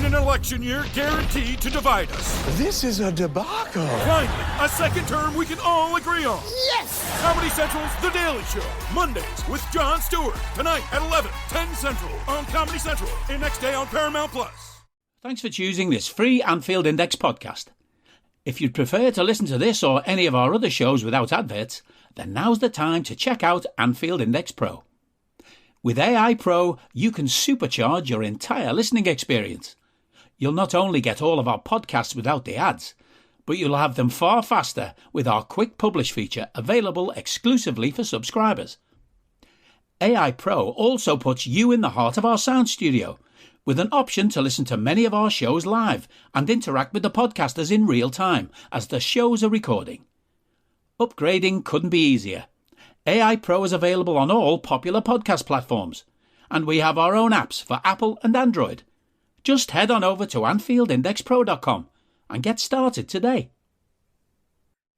in an election year guaranteed to divide us. This is a debacle. Finally, a second term we can all agree on. Yes! Comedy Central's The Daily Show, Mondays with Jon Stewart. Tonight at 11, 10 Central on Comedy Central. And next day on Paramount+. Thanks for choosing this free Anfield Index podcast. If you'd prefer to listen to this or any of our other shows without adverts, then now's the time to check out Anfield Index Pro. With AI Pro, you can supercharge your entire listening experience. You'll not only get all of our podcasts without the ads, but you'll have them far faster with our quick publish feature available exclusively for subscribers. AI Pro also puts you in the heart of our sound studio, with an option to listen to many of our shows live and interact with the podcasters in real time as the shows are recording. Upgrading couldn't be easier. AI Pro is available on all popular podcast platforms, and we have our own apps for Apple and Android. Just head on over to AnfieldIndexPro.com and get started today.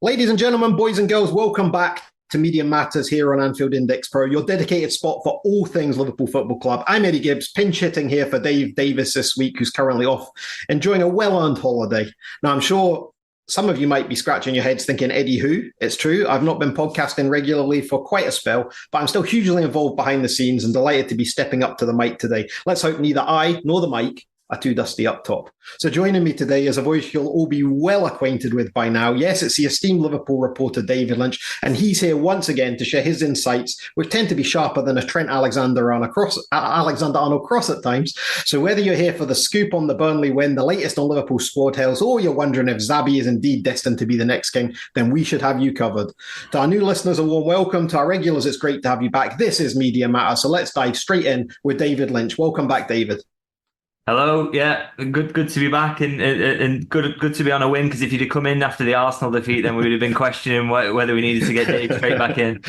Ladies and gentlemen, boys and girls, welcome back to Media Matters here on Anfield Index Pro, your dedicated spot for all things Liverpool Football Club. I'm Eddie Gibbs, pinch hitting here for Dave Davis this week, who's currently off, enjoying a well-earned holiday. Now, I'm sure some of you might be scratching your heads thinking, Eddie who? It's true, I've not been podcasting regularly for quite a spell, but I'm still hugely involved behind the scenes and delighted to be stepping up to the mic today. Let's hope neither I nor the mic are too dusty up top. So joining me today is a voice you'll all be well acquainted with by now. Yes, it's the esteemed Liverpool reporter David Lynch, and he's here once again to share his insights, which tend to be sharper than a Trent Alexander-Arnold cross at times. So whether you're here for the scoop on the Burnley win, the latest on Liverpool squad tales, or you're wondering if Xabi is indeed destined to be the next king, then we should have you covered. To our new listeners, a warm welcome. To our regulars, it's great to have you back. This is Media Matter, so let's dive straight in with David Lynch. Welcome back, David. Hello, yeah, good to be back and good to be on a win, because if you'd have come in after the Arsenal defeat, then we would have been questioning whether we needed to get Dave straight back in.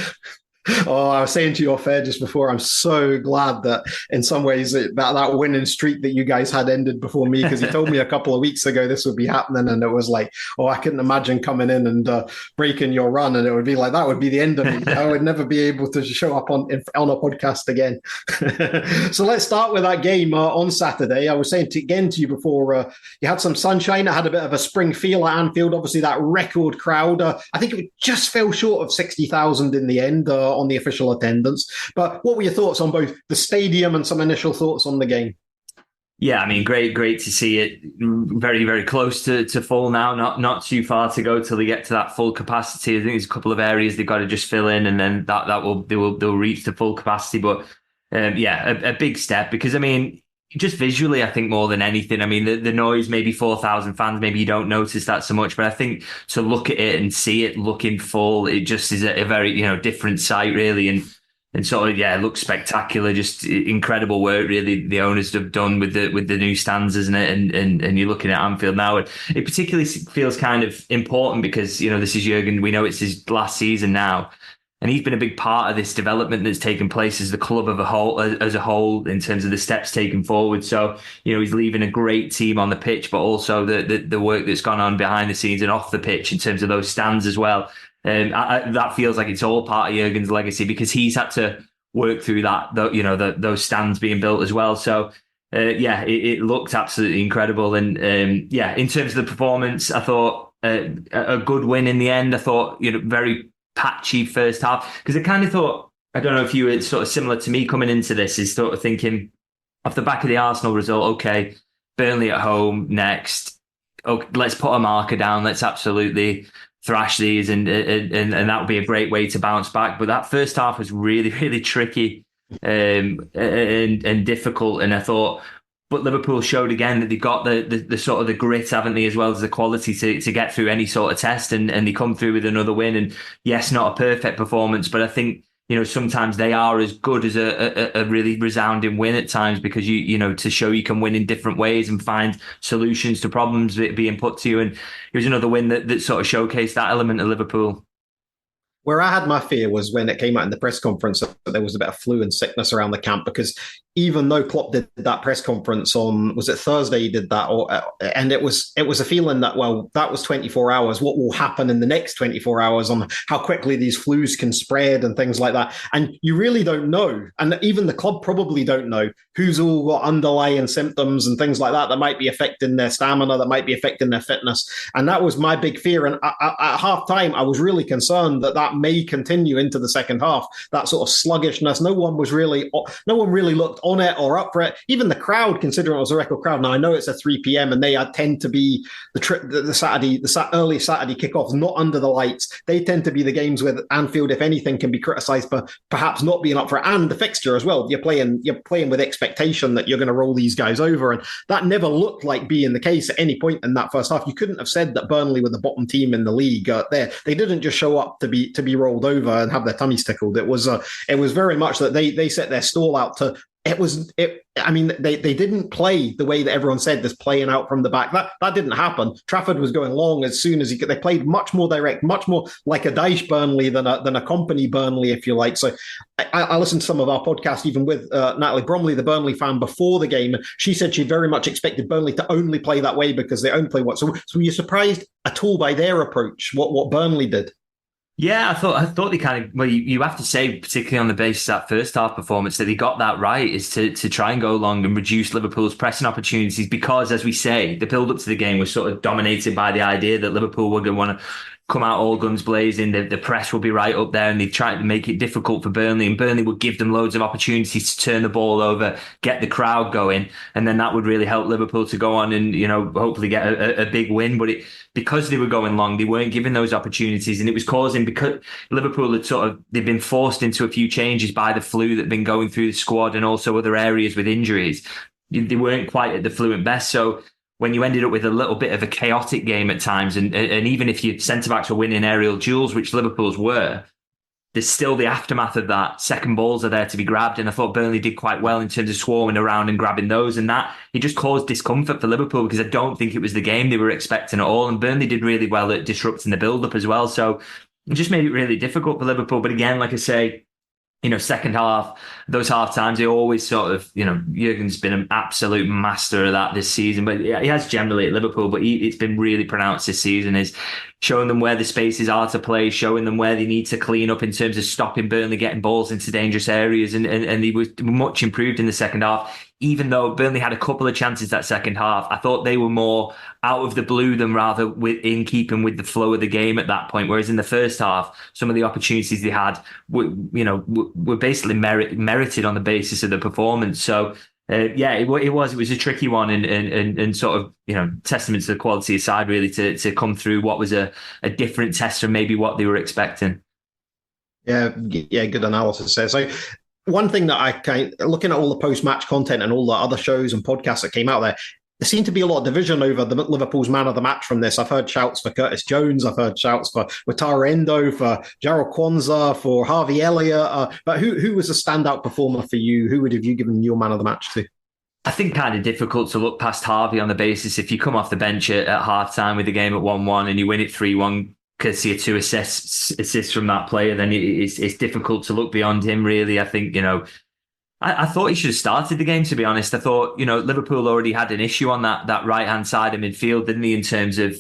Oh, I was saying to you off air just before, I'm so glad that in some ways that winning streak that you guys had ended before me, because you told me a couple of weeks ago this would be happening, and it was like, oh, I couldn't imagine coming in and breaking your run, and it would be like, that would be the end of me. I would never be able to show up on a podcast again. So let's start with that game on Saturday. I was saying to you before, you had some sunshine. It had a bit of a spring feel at Anfield. Obviously, that record crowd, I think it just fell short of 60,000 in the end on the official attendance. But what were your thoughts on both the stadium and some initial thoughts on the game? Yeah, I mean, great to see it very, very close to full now. Not too far to go till they get to that full capacity. I think there's a couple of areas they've got to just fill in, and then they'll reach the full capacity. But a big step, because I mean, just visually, I think more than anything, I mean, the noise, maybe 4,000 fans, maybe you don't notice that so much, but I think to look at it and see it looking full, it just is a very, different sight, really. And sort of, it looks spectacular, just incredible work, really, the owners have done with the new stands, isn't it? And you're looking at Anfield now, and it particularly feels kind of important because, this is Jurgen, we know it's his last season now. And he's been a big part of this development that's taken place as the club as a whole in terms of the steps taken forward. So, he's leaving a great team on the pitch, but also the work that's gone on behind the scenes and off the pitch in terms of those stands as well. That feels like it's all part of Jurgen's legacy, because he's had to work through that, those stands being built as well. So, it looked absolutely incredible. And in terms of the performance, I thought a good win in the end. I thought, very patchy first half, because I kind of thought, I don't know if you were sort of similar to me coming into this, is sort of thinking off the back of the Arsenal result, okay, Burnley at home next, okay, let's put a marker down, let's absolutely thrash these, and that would be a great way to bounce back. But that first half was really, really tricky and difficult, and I thought, but Liverpool showed again that they've got the sort of the grit, haven't they, as well as the quality to get through any sort of test, and they come through with another win. And yes, not a perfect performance, but I think, sometimes they are as good as a really resounding win at times, because to show you can win in different ways and find solutions to problems being put to you. And it was another win that sort of showcased that element of Liverpool. Where I had my fear was when it came out in the press conference that there was a bit of flu and sickness around the camp, because even though Klopp did that press conference on, was it Thursday he did that? And it was a feeling that, well, that was 24 hours. What will happen in the next 24 hours on how quickly these flus can spread and things like that. And you really don't know. And even the club probably don't know who's all got underlying symptoms and things like that might be affecting their stamina, that might be affecting their fitness. And that was my big fear. And at half time, I was really concerned that may continue into the second half, that sort of sluggishness. No one really looked on it or up for it. Even the crowd, considering it was a record crowd. Now I know it's a 3 p.m. and they tend to be the early Saturday kickoffs, not under the lights. They tend to be the games where Anfield, if anything, can be criticised for perhaps not being up for it, and the fixture as well. You're playing with expectation that you're going to roll these guys over, and that never looked like being the case at any point in that first half. You couldn't have said that Burnley were the bottom team in the league. They didn't just show up to be rolled over and have their tummies tickled. It was very much that they set their stall out to. They didn't play the way that everyone said, this playing out from the back. That didn't happen. Trafford was going long as soon as he could. They played much more direct, much more like a Dyche Burnley than a company Burnley, if you like. So I listened to some of our podcast, even with Natalie Bromley, the Burnley fan, before the game. She said she very much expected Burnley to only play that way because they only play what. So were you surprised at all by their approach, what Burnley did? Yeah, I thought they kind of, well, you have to say, particularly on the basis of that first half performance, that they got that right, is to try and go long and reduce Liverpool's pressing opportunities, because, as we say, the build up to the game was sort of dominated by the idea that Liverpool were going to want to come out all guns blazing. The press will be right up there, and they tried to make it difficult for Burnley, and Burnley would give them loads of opportunities to turn the ball over, get the crowd going, and then that would really help Liverpool to go on and, hopefully get a big win. But because they were going long, they weren't given those opportunities, and it was causing, because Liverpool they'd been forced into a few changes by the flu that had been going through the squad, and also other areas with injuries. They weren't quite at the fluent best. So when you ended up with a little bit of a chaotic game at times, and even if your centre-backs were winning aerial duels, which Liverpool's were, there's still the aftermath of that. Second balls are there to be grabbed, and I thought Burnley did quite well in terms of swarming around and grabbing those, and that it just caused discomfort for Liverpool, because I don't think it was the game they were expecting at all, and Burnley did really well at disrupting the build-up as well, so it just made it really difficult for Liverpool. But again, like I say, second half, those half times, they always sort of, Jurgen's been an absolute master of that this season, but he has generally at Liverpool, but it's been really pronounced this season, is showing them where the spaces are to play, showing them where they need to clean up in terms of stopping Burnley getting balls into dangerous areas, and he was much improved in the second half. Even though Burnley had a couple of chances that second half, I thought they were more out of the blue than rather in keeping with the flow of the game at that point. Whereas in the first half, some of the opportunities they had were basically merited on the basis of the performance. So it was a tricky one, and sort of, testament to the quality of side, really, to come through what was a different test from maybe what they were expecting. Yeah, good analysis there. So one thing that looking at all the post-match content and all the other shows and podcasts that came out there seemed to be a lot of division over the Liverpool's man of the match from this. I've heard shouts for Curtis Jones. I've heard shouts for Wataru Endo, for Jarrell Kwanzaa, for Harvey Elliott. But who was a standout performer for you? Who would have you given your man of the match to? I think kind of difficult to look past Harvey on the basis, if you come off the bench at half-time with the game at 1-1 and you win it 3-1, courtesy of 2 assists from that player, then it's difficult to look beyond him, really. I think, I thought he should have started the game, to be honest. I thought, Liverpool already had an issue on that right-hand side of midfield, didn't he, in terms of,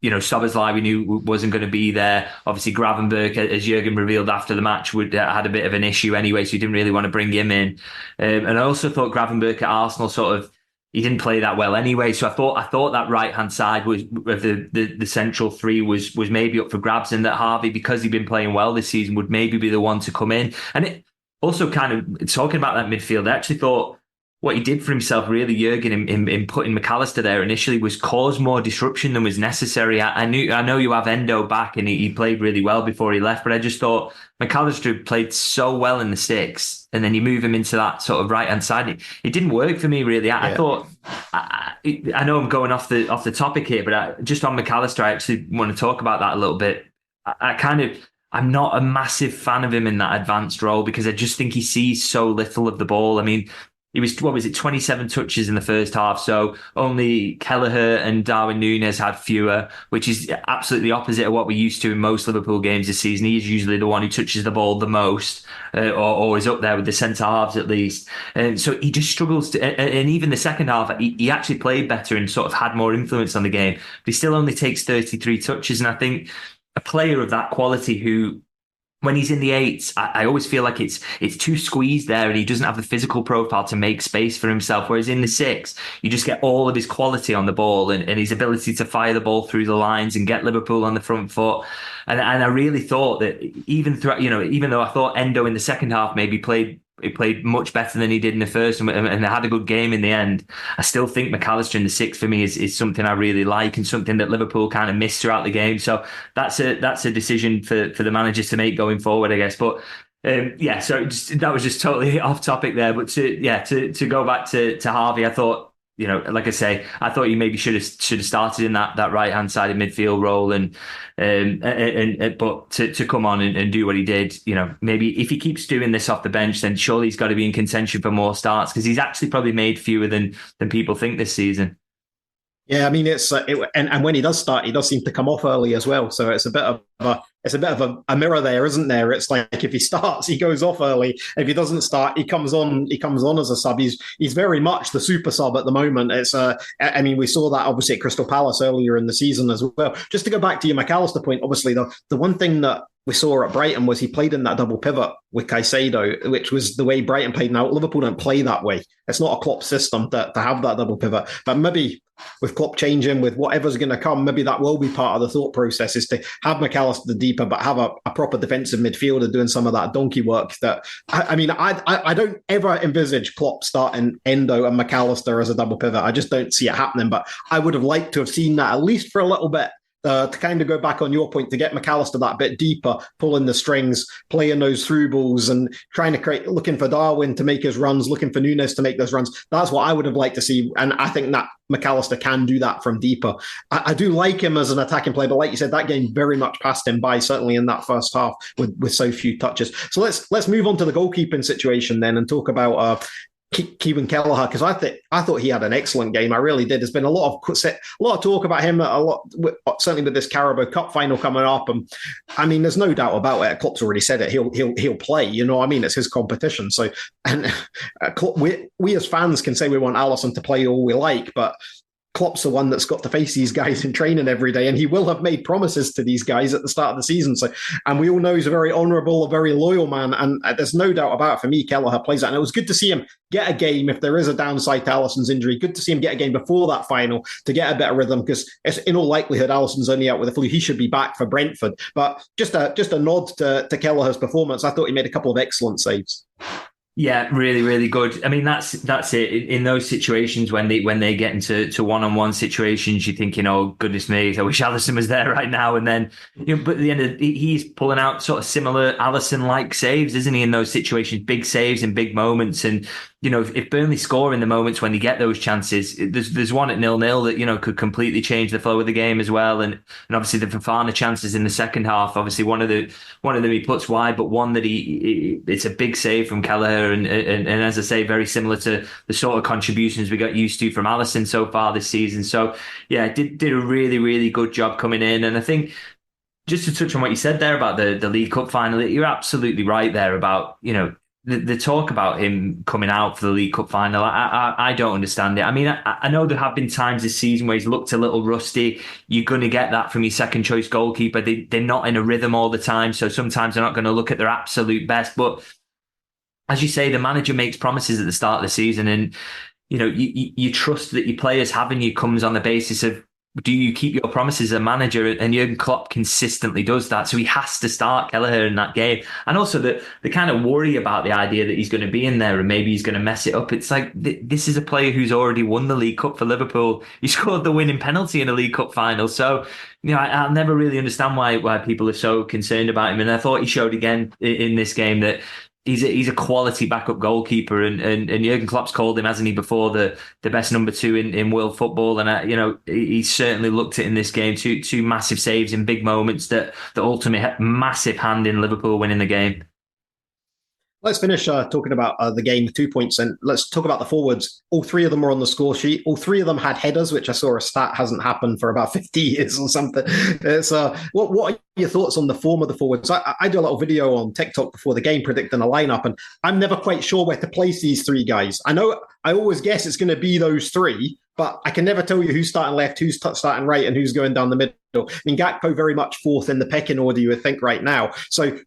Szoboszlai we knew wasn't going to be there. Obviously, Gravenberch, as Jurgen revealed after the match, had a bit of an issue anyway, so he didn't really want to bring him in. And I also thought Gravenberch at Arsenal he didn't play that well anyway. So I thought that right-hand side was of the central three was maybe up for grabs, and that Harvey, because he'd been playing well this season, would maybe be the one to come in. And it also, kind of talking about that midfield, I actually thought what he did for himself, really, Jurgen, in putting McAllister there initially, was cause more disruption than was necessary. I know you have Endo back, and he played really well before he left, but I just thought McAllister played so well in the sticks, and then you move him into that sort of right hand side. It didn't work for me, really. I thought, I know I'm going off the topic here, but just on McAllister, I actually want to talk about that a little bit. I'm not a massive fan of him in that advanced role, because I just think he sees so little of the ball. I mean, He was, what was it, 27 touches in the first half. So only Kelleher and Darwin Núñez had fewer, which is absolutely opposite of what we're used to in most Liverpool games this season. He is usually the one who touches the ball the most, or is up there with the centre halves at least. And so he just struggles to, and even the second half, he actually played better and sort of had more influence on the game. But he still only takes 33 touches. And I think a player of that quality who, when he's in the eights, I always feel like it's too squeezed there, and he doesn't have the physical profile to make space for himself. Whereas in the six, you just get all of his quality on the ball and his ability to fire the ball through the lines and get Liverpool on the front foot. And I really thought that even though I thought Endo in the second half maybe played much better than he did in the first and had a good game in the end, I still think McAllister in the six for me is something I really like and something that Liverpool kind of missed throughout the game. So that's a decision for the managers to make going forward, I guess. But that was just totally off topic there. But to go back to Harvey, I thought, like I say, I thought you maybe should have started in that right hand side of midfield role, but to come on and do what he did, maybe if he keeps doing this off the bench, then surely he's got to be in contention for more starts, because he's actually probably made fewer than people think this season. Yeah, I mean and when he does start, he does seem to come off early as well. So it's a bit of a mirror there, isn't there? It's like if he starts, he goes off early. If he doesn't start, he comes on as a sub. He's very much the super sub at the moment. I mean, we saw that obviously at Crystal Palace earlier in the season as well. Just to go back to your McAllister point, obviously the one thing that we saw at Brighton was he played in that double pivot with Caicedo, which was the way Brighton played. Now, Liverpool don't play that way. It's not a Klopp system to have that double pivot. But maybe with Klopp changing, with whatever's going to come, maybe that will be part of the thought process, is to have McAllister deeper, but have a proper defensive midfielder doing some of that donkey work. That I don't ever envisage Klopp starting Endo and McAllister as a double pivot. I just don't see it happening. But I would have liked to have seen that at least for a little bit. To kind of go back on your point, to get McAllister that bit deeper, pulling the strings, playing those through balls and trying to looking for Darwin to make his runs, looking for Núñez to make those runs. That's what I would have liked to see. And I think that McAllister can do that from deeper. I do like him as an attacking player, but like you said, that game very much passed him by, certainly in that first half with so few touches. So let's move on to the goalkeeping situation then and talk about Kevin Kelleher, because I thought he had an excellent game. I really did. There's been a lot of talk about him, certainly with this Carabao Cup final coming up. And I mean, there's no doubt about it. Klopp's already said it. He'll play. It's his competition. So, and we as fans can say we want Alisson to play all we like, but Klopp's the one that's got to face these guys in training every day, and he will have made promises to these guys at the start of the season. So, and we all know he's a very honourable, a very loyal man, and there's no doubt about it. For me, Kelleher plays that, and it was good to see him get a game if there is a downside to Alisson's injury. Good to see him get a game before that final to get a better rhythm, because in all likelihood, Alisson's only out with a flu. He should be back for Brentford. But just a nod to Kelleher's performance. I thought he made a couple of excellent saves. Yeah, really, really good. I mean, that's it. In those situations when they get into one-on-one situations, you're thinking, "Oh goodness me, I wish Alisson was there right now." And then, but at the end he's pulling out sort of similar Alisson-like saves, isn't he? In those situations, big saves and big moments. And if Burnley score in the moments when they get those chances, there's one at 0-0 that could completely change the flow of the game as well. And obviously the Fofana chances in the second half. Obviously one of them he puts wide, but one that it's a big save from Kelleher. And as I say, very similar to the sort of contributions we got used to from Alisson so far this season. So yeah, did a really, really good job coming in. And I think, just to touch on what you said there about the League Cup final, you're absolutely right there about, the talk about him coming out for the League Cup final. I don't understand it. I mean, I know there have been times this season where he's looked a little rusty. You're going to get that from your second choice goalkeeper. They're not in a rhythm all the time. So sometimes they're not going to look at their absolute best. But as you say, the manager makes promises at the start of the season, and you trust that your players having you comes on the basis of, do you keep your promises as a manager? And Jurgen Klopp consistently does that. So he has to start Kelleher in that game. And also the kind of worry about the idea that he's going to be in there and maybe he's going to mess it up. It's like, this is a player who's already won the League Cup for Liverpool. He scored the winning penalty in a League Cup final. So, I'll never really understand why people are so concerned about him. And I thought he showed again in this game that he's a quality backup goalkeeper, and Jurgen Klopp's called him, hasn't he, before the best number two in world football. And he certainly looked it in this game. Two massive saves in big moments that ultimately had massive hand in Liverpool winning the game. Let's finish talking about the game, 2 points, and let's talk about the forwards. All three of them are on the score sheet. All three of them had headers, which I saw a stat hasn't happened for about 50 years or something. It's what are your thoughts on the form of the forwards? I do a little video on TikTok before the game predicting a lineup, and I'm never quite sure where to place these three guys. I know I always guess it's going to be those three, but I can never tell you who's starting left, who's starting right, and who's going down the middle. I mean, Gakpo very much fourth in the pecking order, you would think, right now. So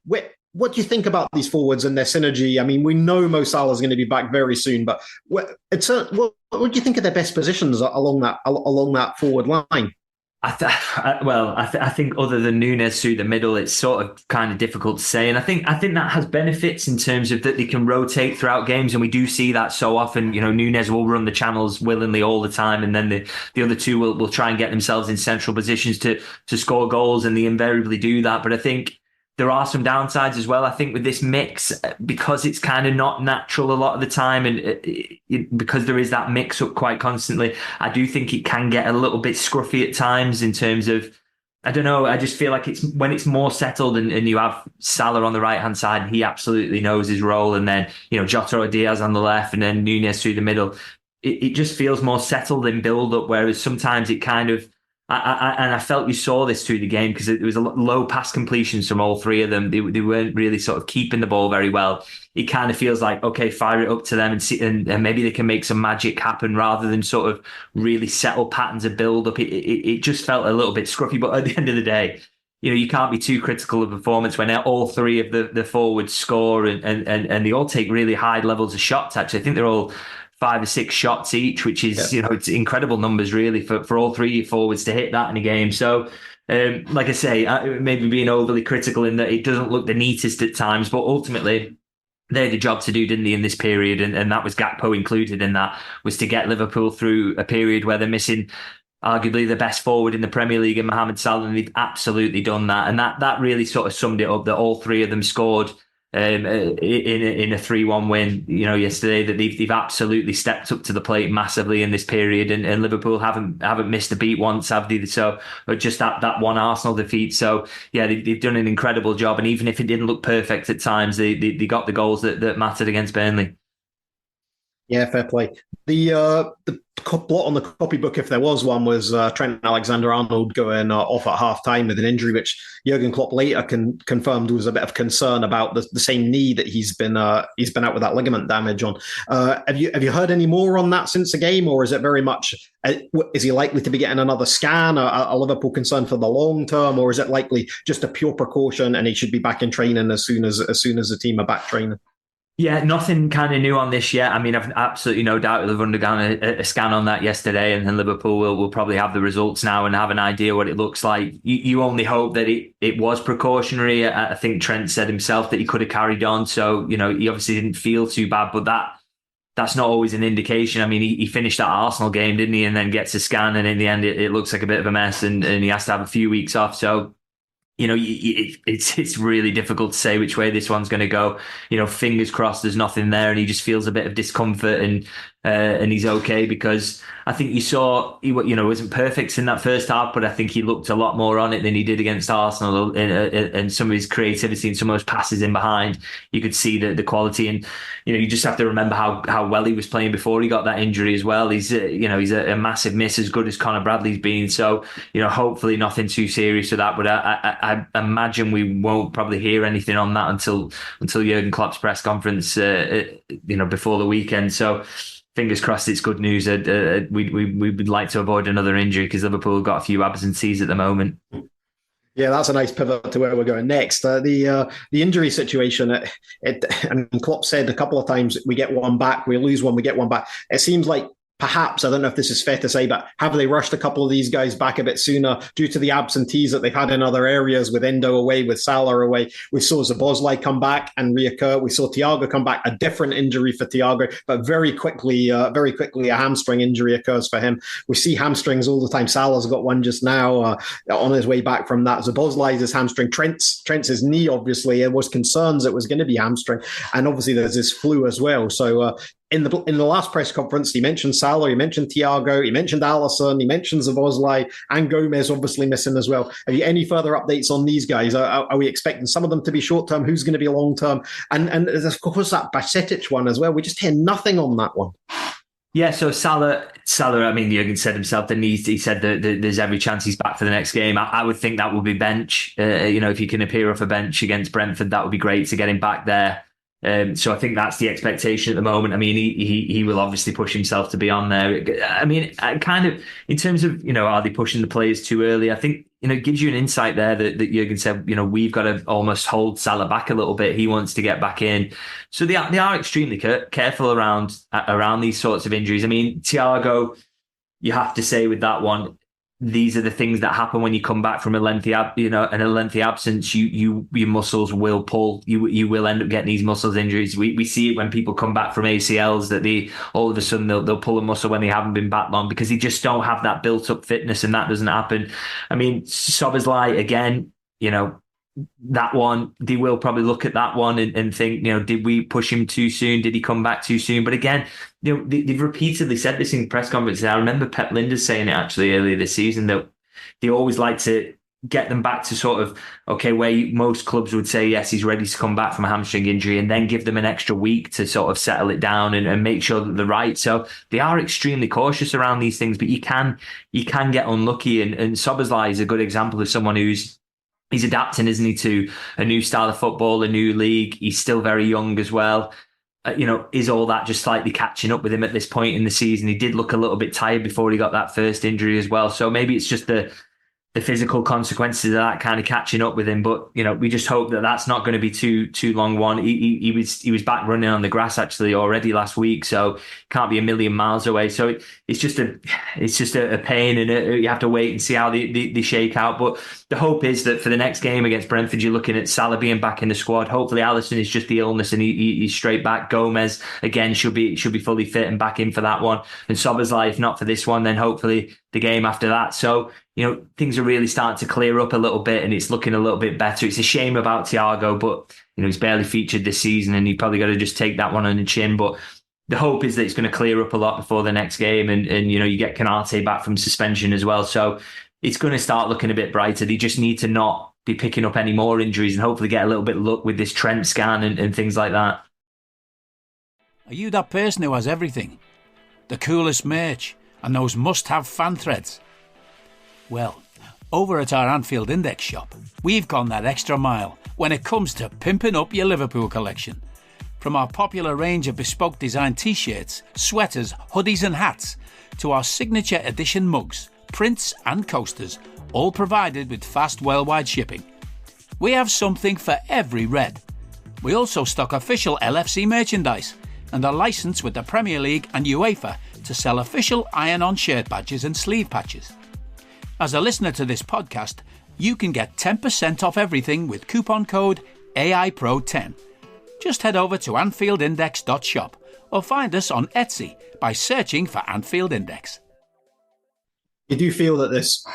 what do you think about these forwards and their synergy? I mean, we know Mo Salah is going to be back very soon, but what do you think of their best positions along that forward line? I think other than Núñez through the middle, it's sort of kind of difficult to say. And I think that has benefits in terms of that they can rotate throughout games. And we do see that so often. You know, Núñez will run the channels willingly all the time. And then the other two will try and get themselves in central positions to score goals. And they invariably do that. But I think there are some downsides as well. I think with this mix, because it's kind of not natural a lot of the time, and because there is that mix up quite constantly, I do think it can get a little bit scruffy at times in terms of, I don't know, I just feel like it's when it's more settled and you have Salah on the right hand side, and he absolutely knows his role, and then, you know, Jota or Diaz on the left, and then Núñez through the middle. It just feels more settled in build up, whereas sometimes it kind of, and I felt you saw this through the game because it was a low pass completions from all three of them. They weren't really sort of keeping the ball very well. It kind of feels like, okay, fire it up to them and see, and maybe they can make some magic happen rather than sort of really settle patterns of build up. It just felt a little bit scruffy. But at the end of the day, you know, you can't be too critical of performance when all three of the forwards score and they all take really high levels of shots. Actually, I think they're all 5 or 6 shots each, which is, you know, it's incredible numbers really for all three forwards to hit that in a game. So, like I say, maybe being overly critical in that it doesn't look the neatest at times, but ultimately they had a job to do, didn't they, in this period? And that was Gakpo included in that, was to get Liverpool through a period where they're missing arguably the best forward in the Premier League in Mohamed Salah, and they've absolutely done that. And that really sort of summed it up, that all three of them scored in a 3-1 win, you know, yesterday, that they've absolutely stepped up to the plate massively in this period, and Liverpool haven't missed a beat once, have they? So just that one Arsenal defeat. So yeah, they've done an incredible job, and even if it didn't look perfect at times, they got the goals that mattered against Burnley. Yeah, fair play. The blot on the copybook, if there was one, was Trent Alexander-Arnold going off at half-time with an injury, which Jurgen Klopp later confirmed was a bit of concern about the same knee that he's been out with that ligament damage on. Have you heard any more on that since the game, or is it very much, is he likely to be getting another scan? Are Liverpool concerned for the long term, or is it likely just a pure precaution and he should be back in training as soon as the team are back training? Yeah, nothing kind of new on this yet. I mean, I've absolutely no doubt they've undergone a scan on that yesterday, and Liverpool will probably have the results now and have an idea what it looks like. You only hope that it was precautionary. I think Trent said himself that he could have carried on, so, you know, he obviously didn't feel too bad, but that's not always an indication. I mean, he finished that Arsenal game, didn't he, and then gets a scan, and in the end it looks like a bit of a mess, and he has to have a few weeks off. So, you know, it's really difficult to say which way this one's going to go. You know, fingers crossed there's nothing there, and he just feels a bit of discomfort, and he's okay, because I think you saw he wasn't perfect in that first half, but I think he looked a lot more on it than he did against Arsenal, and some of his creativity and some of those passes in behind, you could see the quality. And, you know, you just have to remember how well he was playing before he got that injury as well. He's a massive miss, as good as Conor Bradley's been. So, you know, hopefully nothing too serious with that, but I imagine we won't probably hear anything on that until Jurgen Klopp's press conference, before the weekend. So, fingers crossed it's good news. We would like to avoid another injury, because Liverpool have got a few absentees at the moment. Yeah, that's a nice pivot to where we're going next. The injury situation, I mean, Klopp said a couple of times, we get one back, we lose one, we get one back. It seems like perhaps, I don't know if this is fair to say, but have they rushed a couple of these guys back a bit sooner due to the absentees that they've had in other areas, with Endo away, with Salah away? We saw Szoboszlai come back and reoccur. We saw Thiago come back, a different injury for Thiago, but very quickly a hamstring injury occurs for him. We see hamstrings all the time. Salah's got one just now on his way back from that. Szoboszlai's his hamstring. Trent's his knee, obviously. There was concerns it was going to be hamstring. And obviously there's this flu as well. So in the last press conference, he mentioned Salah, he mentioned Thiago, he mentioned Alisson, he mentioned Szoboszlai, and Gomez obviously missing as well. Have you any further updates on these guys? Are we expecting some of them to be short-term? Who's going to be long-term? And there's, of course, that Bajcetic one as well. We just hear nothing on that one. Yeah, so Salah, I mean, Jurgen said himself that he said that there's every chance he's back for the next game. I would think that would be bench. If he can appear off a bench against Brentford, that would be great to get him back there. So I think that's the expectation at the moment. I mean, he will obviously push himself to be on there. I mean, kind of in terms of, are they pushing the players too early? I think, it gives you an insight there that Jurgen said, we've got to almost hold Salah back a little bit. He wants to get back in. So they are extremely careful around these sorts of injuries. I mean, Thiago, you have to say with that one, these are the things that happen when you come back from a lengthy absence. Your muscles will pull. You will end up getting these muscles injuries. We see it when people come back from ACLs that all of a sudden they'll pull a muscle when they haven't been back long because they just don't have that built up fitness, and that doesn't happen. I mean, Szoboszlai again, that one, they will probably look at that one and think, did we push him too soon? Did he come back too soon? But again, they've repeatedly said this in press conferences. I remember Pep Lijnders saying it actually earlier this season that they always like to get them back to sort of, okay, where most clubs would say, yes, he's ready to come back from a hamstring injury, and then give them an extra week to sort of settle it down and make sure that they're right. So they are extremely cautious around these things, but you can get unlucky. And Szoboszlai is a good example of someone he's adapting, isn't he, to a new style of football, a new league. He's still very young as well. Is all that just slightly catching up with him at this point in the season? He did look a little bit tired before he got that first injury as well. So maybe it's just the physical consequences of that kind of catching up with him. But, we just hope that that's not going to be too long one. He was back running on the grass actually already last week, so can't be a million miles away. So it's just a pain, and you have to wait and see how they shake out. But the hope is that for the next game against Brentford, you're looking at Salah being back in the squad. Hopefully Alisson is just the illness and he's straight back. Gomez again should be fully fit and back in for that one. And Szoboszlai, if not for this one, then hopefully the game after that. So things are really starting to clear up a little bit, and it's looking a little bit better. It's a shame about Thiago, but he's barely featured this season, and you probably got to just take that one on the chin. But the hope is that it's going to clear up a lot before the next game, and you get Konate back from suspension as well. So it's going to start looking a bit brighter. They just need to not be picking up any more injuries and hopefully get a little bit of luck with this Trent scan and things like that. Are you that person who has everything? The coolest merch and those must-have fan threads? Well, over at our Anfield Index shop, we've gone that extra mile when it comes to pimping up your Liverpool collection. From our popular range of bespoke design t-shirts, sweaters, hoodies and hats, to our signature edition mugs, prints and coasters, all provided with fast worldwide shipping. We have something for every red. We also stock official LFC merchandise and are licensed with the Premier League and UEFA to sell official iron-on shirt badges and sleeve patches. As a listener to this podcast, you can get 10% off everything with coupon code AIPRO10. Just head over to AnfieldIndex.shop or find us on Etsy by searching for Anfield Index. You do feel that this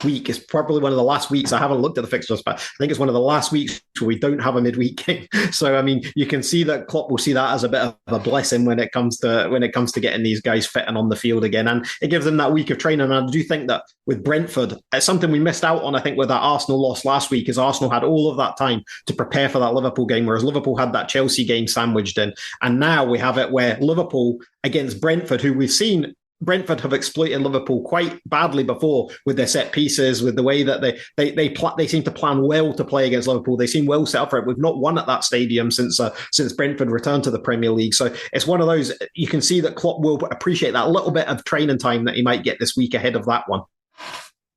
week is probably one of the last weeks. I haven't looked at the fixtures, but I think it's one of the last weeks where we don't have a midweek game. So, I mean, you can see that Klopp will see that as a bit of a blessing when it comes to getting these guys fit and on the field again. And it gives them that week of training. And I do think that with Brentford, it's something we missed out on, I think, with that Arsenal loss last week, is Arsenal had all of that time to prepare for that Liverpool game, whereas Liverpool had that Chelsea game sandwiched in. And now we have it where Liverpool against Brentford, who we've seen Brentford have exploited Liverpool quite badly before with their set pieces, with the way that they seem to plan well to play against Liverpool. They seem well set up for it. We've not won at that stadium since Brentford returned to the Premier League. So it's one of those, you can see that Klopp will appreciate that little bit of training time that he might get this week ahead of that one.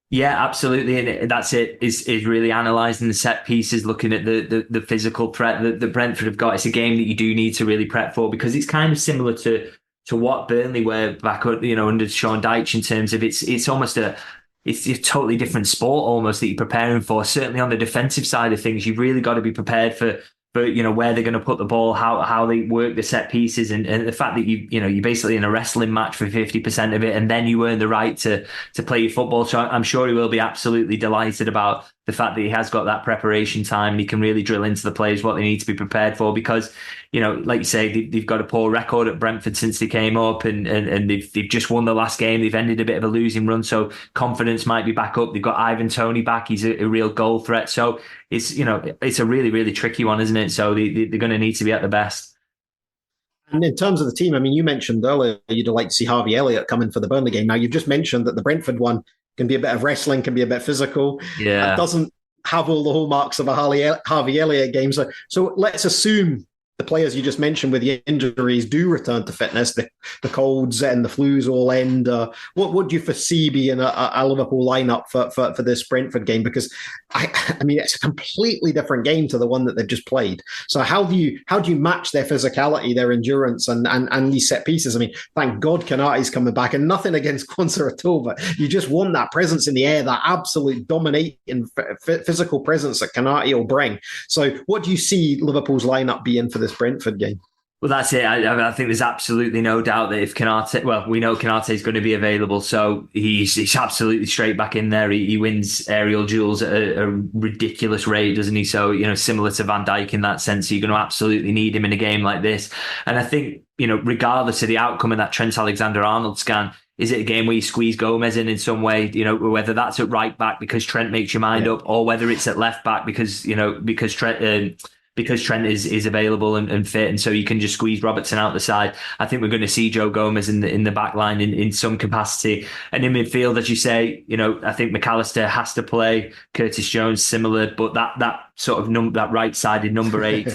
Yeah, absolutely. And that's it, is really analysing the set pieces, looking at the physical threat that Brentford have got. It's a game that you do need to really prep for, because it's kind of similar to what Burnley were back, under Sean Dyche, in terms of it's almost it's a totally different sport almost that you're preparing for. Certainly on the defensive side of things, you've really got to be prepared for where they're going to put the ball, how they work the set pieces, and the fact that you're basically in a wrestling match for 50% of it, and then you earn the right to play your football. So I'm sure he will be absolutely delighted about the fact that he has got that preparation time and he can really drill into the players what they need to be prepared for, because, you know, like you say, they've got a poor record at Brentford since they came up, and they've just won the last game. They've ended a bit of a losing run, so confidence might be back up. They've got Ivan Toney back. He's a real goal threat. So it's a really, really tricky one, isn't it? So they're going to need to be at the best. And in terms of the team, I mean, you mentioned earlier you'd like to see Harvey Elliott come in for the Burnley game. Now, you've just mentioned that the Brentford one can be a bit of wrestling, can be a bit physical. Yeah. It doesn't have all the hallmarks of a Harvey Elliott game. So let's assume the players you just mentioned with the injuries do return to fitness, the colds and the flus all end. What would you foresee being a Liverpool lineup for this Brentford game? Because I mean, it's a completely different game to the one that they've just played. So how do you match their physicality, their endurance, and these set pieces? I mean, thank God Konaté's coming back, and nothing against Quansah at all, but you just want that presence in the air, that absolute dominating physical presence that Konaté will bring. So what do you see Liverpool's lineup being for this Brentford game? Well, that's it. I think there's absolutely no doubt that if Konaté, well, we know Konaté is going to be available, so he's absolutely straight back in there. He wins aerial duels at a ridiculous rate, doesn't he? So, you know, similar to Van Dijk in that sense, you're going to absolutely need him in a game like this. And I think, you know, regardless of the outcome of that Trent Alexander-Arnold scan, is it a game where you squeeze Gomez in some way? You know, whether that's at right back because Trent makes your mind up, or whether it's at left back because Trent is available and fit, and so you can just squeeze Robertson out the side. I think we're going to see Joe Gomez in the back line in some capacity. And in midfield, as you say, you know, I think McAllister has to play, Curtis Jones similar, but that sort of that right-sided number 8,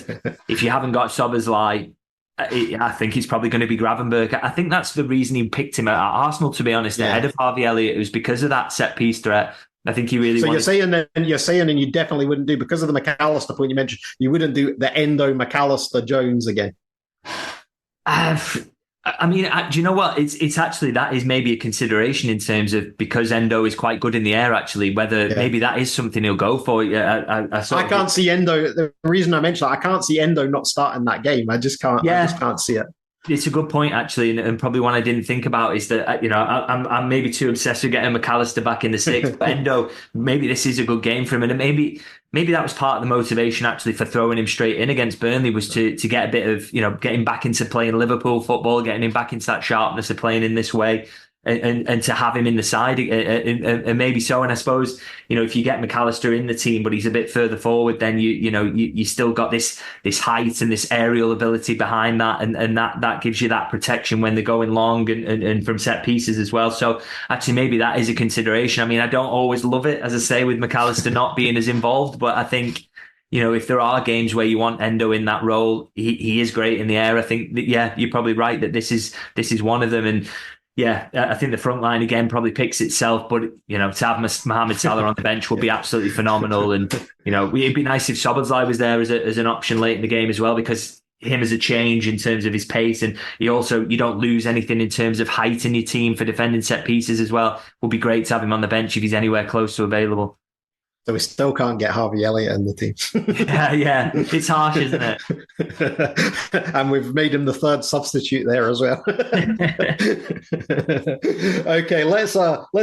if you haven't got Szoboszlai, I think he's probably going to be Gravenberch. I think that's the reason he picked him at Arsenal, to be honest, ahead of Harvey Elliott. It was because of that set-piece threat. I think he really. So you're saying, and you definitely wouldn't do, because of the McAllister point you mentioned, you wouldn't do the Endo McAllister Jones again. I mean, do you know what? It's actually, that is maybe a consideration in terms of, because Endo is quite good in the air. Actually, whether maybe that is something he'll go for. I can't see Endo. The reason I mentioned that, I can't see Endo not starting that game. I just can't. I just can't see it. It's a good point, actually, and probably one I didn't think about is that, you know, I'm maybe too obsessed with getting McAllister back in the 6th. But Endo, maybe this is a good game for him, and maybe that was part of the motivation actually for throwing him straight in against Burnley, was to get a bit of, you know, getting back into playing Liverpool football, getting him back into that sharpness of playing in this way. And to have him in the side, and maybe so. And I suppose, you know, if you get McAllister in the team, but he's a bit further forward, then you still got this height and this aerial ability behind that, and that gives you that protection when they're going long and from set pieces as well. So actually, maybe that is a consideration. I mean, I don't always love it, as I say, with McAllister not being as involved, but I think, you know, if there are games where you want Endo in that role, he is great in the air. I think that, you're probably right that this is one of them. And yeah, I think the front line again probably picks itself, but, you know, to have Mohamed Salah on the bench would be absolutely phenomenal. And, you know, it'd be nice if Szoboszlai was there as an option late in the game as well, because him as a change in terms of his pace, and you don't lose anything in terms of height in your team for defending set pieces as well. Would be great to have him on the bench if he's anywhere close to available. So we still can't get Harvey Elliott in the team. yeah, it's harsh, isn't it? And we've made him the 3rd substitute there as well. Okay, let's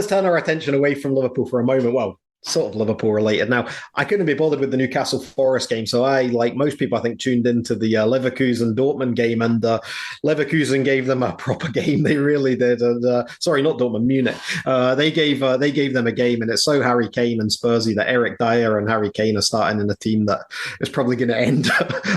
turn our attention away from Liverpool for a moment. Well, sort of Liverpool related. Now, I couldn't be bothered with the Newcastle Forest game, so I, like most people, I think, tuned into the Leverkusen Dortmund game, and Leverkusen gave them a proper game. They really did. And sorry, not Dortmund, Munich. They gave them a game, and it's so Harry Kane and Spursy that Eric Dyer and Harry Kane are starting in a team that is probably going to end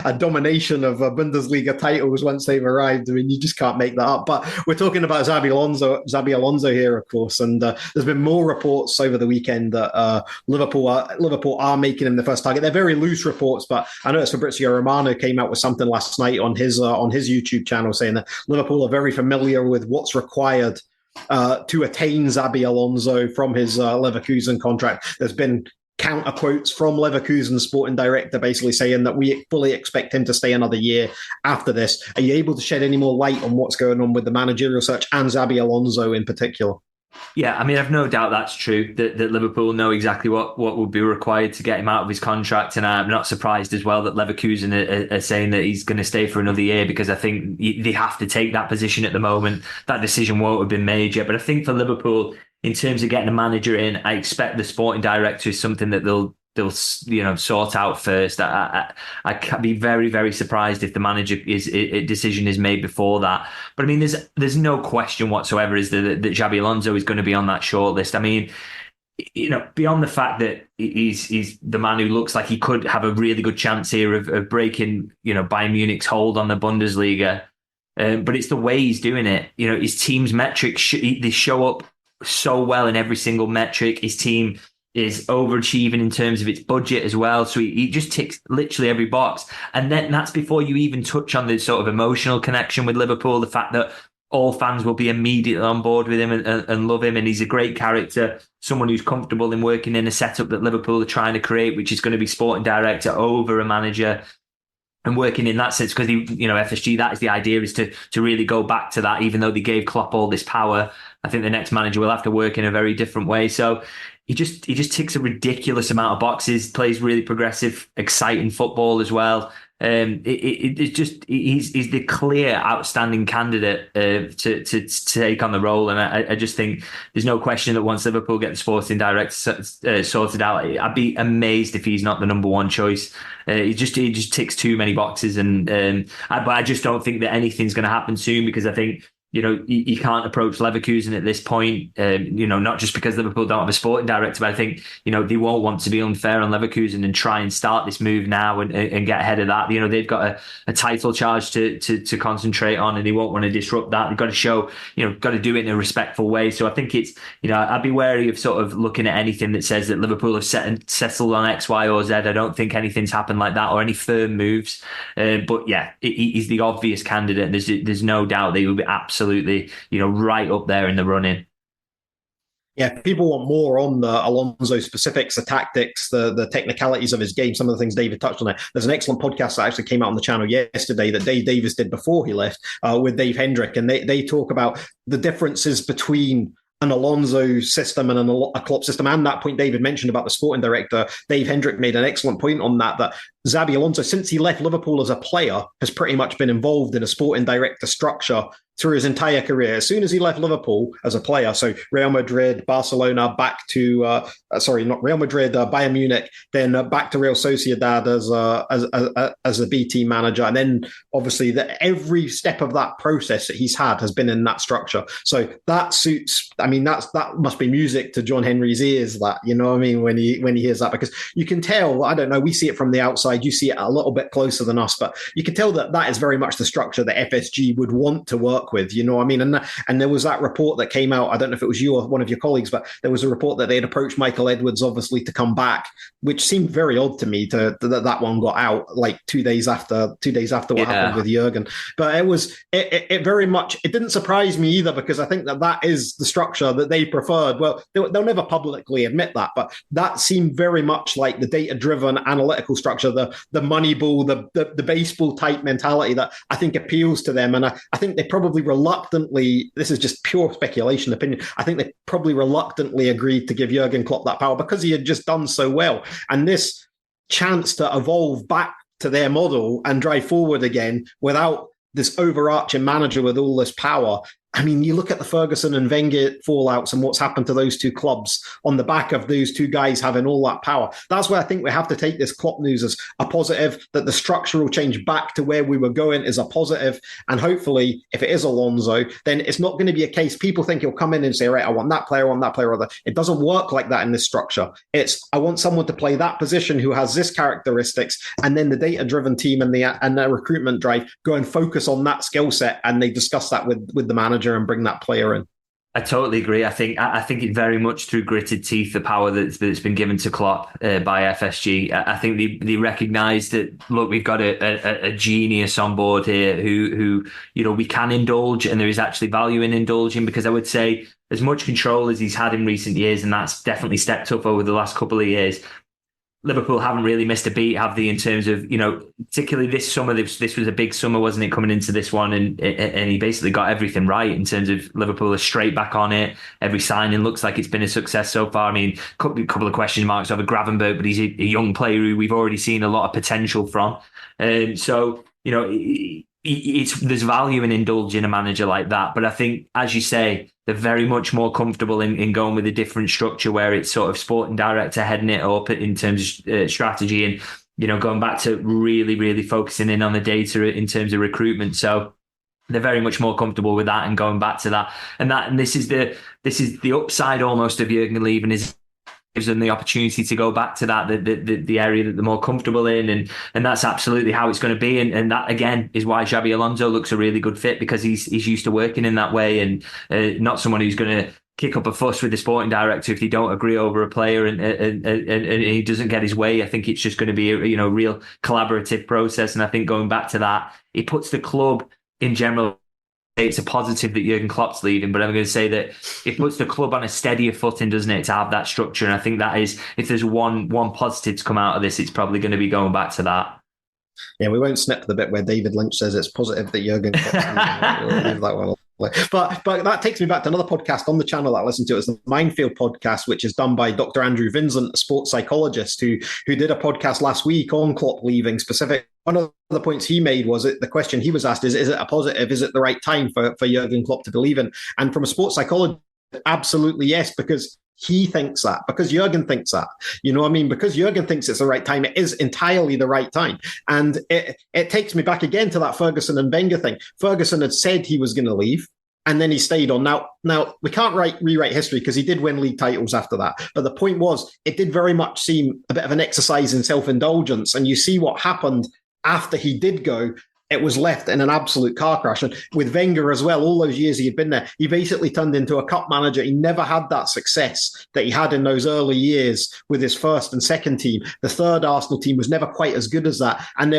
a domination of Bundesliga titles once they've arrived. I mean, you just can't make that up. But we're talking about Xabi Alonso here, of course, and there's been more reports over the weekend that Liverpool are making him the first target. They're very loose reports, but I noticed Fabrizio Romano came out with something last night on his YouTube channel saying that Liverpool are very familiar with what's required to attain Xabi Alonso from his Leverkusen contract. There's been counter quotes from Leverkusen's sporting director basically saying that we fully expect him to stay another year after this. Are you able to shed any more light on what's going on with the managerial search and Xabi Alonso in particular? Yeah, I mean, I've no doubt that's true, that Liverpool know exactly what would be required to get him out of his contract. And I'm not surprised as well that Leverkusen are saying that he's going to stay for another year, because I think they have to take that position at the moment. That decision won't have been made yet. But I think for Liverpool, in terms of getting a manager in, I expect the sporting director is something that they'll sort out first. I can be very, very surprised if the manager decision is made before that. But I mean, there's no question whatsoever is that Xabi Alonso is going to be on that shortlist. I mean, beyond the fact that he's the man who looks like he could have a really good chance here of breaking, Bayern Munich's hold on the Bundesliga. But it's the way he's doing it. His team's metrics, they show up so well in every single metric. His team is overachieving in terms of its budget as well. So he just ticks literally every box. And then that's before you even touch on the sort of emotional connection with Liverpool, the fact that all fans will be immediately on board with him and love him. And he's a great character, someone who's comfortable in working in a setup that Liverpool are trying to create, which is going to be sporting director over a manager. And working in that sense, because FSG, that is the idea, is to really go back to that. Even though they gave Klopp all this power, I think the next manager will have to work in a very different way. So he just ticks a ridiculous amount of boxes, plays really progressive, exciting football as well. It's just he's the clear outstanding candidate to take on the role, and I just think there's no question that once Liverpool get the sporting director sorted out, I'd be amazed if he's not the number one choice. He just ticks too many boxes, but I just don't think that anything's going to happen soon, because I think you can't approach Leverkusen at this point, not just because Liverpool don't have a sporting director, but I think, they won't want to be unfair on Leverkusen and try and start this move now and get ahead of that. They've got a title charge to concentrate on, and they won't want to disrupt that. They've got to show, got to do it in a respectful way. So I think it's, I'd be wary of sort of looking at anything that says that Liverpool have settled on X, Y, or Z. I don't think anything's happened like that or any firm moves. But yeah, he's the obvious candidate, and there's no doubt that he will be absolutely, right up there in the running. Yeah, people want more on the Alonso specifics, the tactics, the technicalities of his game, some of the things David touched on there. There's an excellent podcast that actually came out on the channel yesterday that Dave Davis did before he left with Dave Hendrick, and they talk about the differences between an Alonso system and a Klopp system. And that point David mentioned about the sporting director, Dave Hendrick made an excellent point on that Xabi Alonso, since he left Liverpool as a player, has pretty much been involved in a sporting director structure through his entire career. As soon as he left Liverpool as a player, so Real Madrid, Barcelona, back to not Real Madrid, Bayern Munich, then back to Real Sociedad as a B team manager, and then obviously every step of that process that he's had has been in that structure. So that suits. I mean, that must be music to John Henry's ears. That when he hears that, because you can tell. I don't know. We see it from the outside. You see it a little bit closer than us, but you can tell that is very much the structure that FSG would want to work with, and there was that report that came out. I don't know if it was you or one of your colleagues, but there was a report that they had approached Michael Edwards, obviously, to come back, which seemed very odd to me that one got out like 2 days after what happened with Jurgen. But it very much, it didn't surprise me either, because I think that is the structure that they preferred. Well, they'll never publicly admit that, but that seemed very much like the data-driven analytical structure, the money ball, the baseball type mentality that I think appeals to them. And I think they probably reluctantly, this is just pure speculation opinion, I think they probably reluctantly agreed to give Jurgen Klopp that power because he had just done so well. And this chance to evolve back to their model and drive forward again without this overarching manager with all this power. I mean, you look at the Ferguson and Wenger fallouts and what's happened to those two clubs on the back of those two guys having all that power. That's why I think we have to take this Klopp news as a positive, that the structural change back to where we were going is a positive. And hopefully, if it is Alonso, then it's not going to be a case people think he'll come in and say, right, I want that player, or that. It doesn't work like that in this structure. It's, I want someone to play that position who has this characteristics, and then the data-driven team and the recruitment drive go and focus on that skill set, and they discuss that with the manager and bring that player in. I totally agree. I think it's very much through gritted teeth, the power that's been given to Klopp by FSG. I think they recognise that, look, we've got a genius on board here who we can indulge, and there is actually value in indulging, because I would say as much control as he's had in recent years, and that's definitely stepped up over the last couple of years, Liverpool haven't really missed a beat, have they, in terms of, particularly this summer, this was a big summer, wasn't it, coming into this one, and he basically got everything right in terms of Liverpool are straight back on it. Every signing looks like it's been a success so far. I mean, a couple of question marks over Gravenberch, but he's a young player who we've already seen a lot of potential from. So, there's value in indulging a manager like that. But I think, as you say, they're very much more comfortable in going with a different structure where it's sort of sporting director heading it up in terms of strategy and, going back to really, really focusing in on the data in terms of recruitment. So they're very much more comfortable with that and going back to that. And this is the upside almost of Jurgen leaving, is gives them the opportunity to go back to that, the area that they're more comfortable in, and that's absolutely how it's going to be. And that again is why Xabi Alonso looks a really good fit, because he's used to working in that way, and not someone who's going to kick up a fuss with the sporting director if they don't agree over a player and he doesn't get his way. I think it's just going to be a real collaborative process. And I think going back to that, it puts the club in general. It's a positive that Jurgen Klopp's leaving, but I'm going to say that it puts the club on a steadier footing, doesn't it, to have that structure? And I think that is, if there's one positive to come out of this, it's probably going to be going back to that. Yeah, we won't snip the bit where David Lynch says it's positive that Jurgen Klopp's leaving. We'll leave that one. But that takes me back to another podcast on the channel that I listen to. It's the Minefield podcast, which is done by Dr. Andrew Vincent, a sports psychologist who did a podcast last week on Klopp leaving specific. One of the points he made was the question he was asked is it a positive? Is it the right time for Jurgen Klopp to be leaving? And from a sports psychologist, absolutely yes, because he thinks that, because Jurgen thinks that, because Jurgen thinks it's the right time. It is entirely the right time. And it takes me back again to that Ferguson and Wenger thing. Ferguson had said he was going to leave, and then he stayed on. Now we can't rewrite history, because he did win league titles after that. But the point was, it did very much seem a bit of an exercise in self-indulgence. And you see what happened after he did go. It was left in an absolute car crash. And with Wenger as well, all those years he had been there, he basically turned into a cup manager. He never had that success that he had in those early years with his first and second team. The third Arsenal team was never quite as good as that. And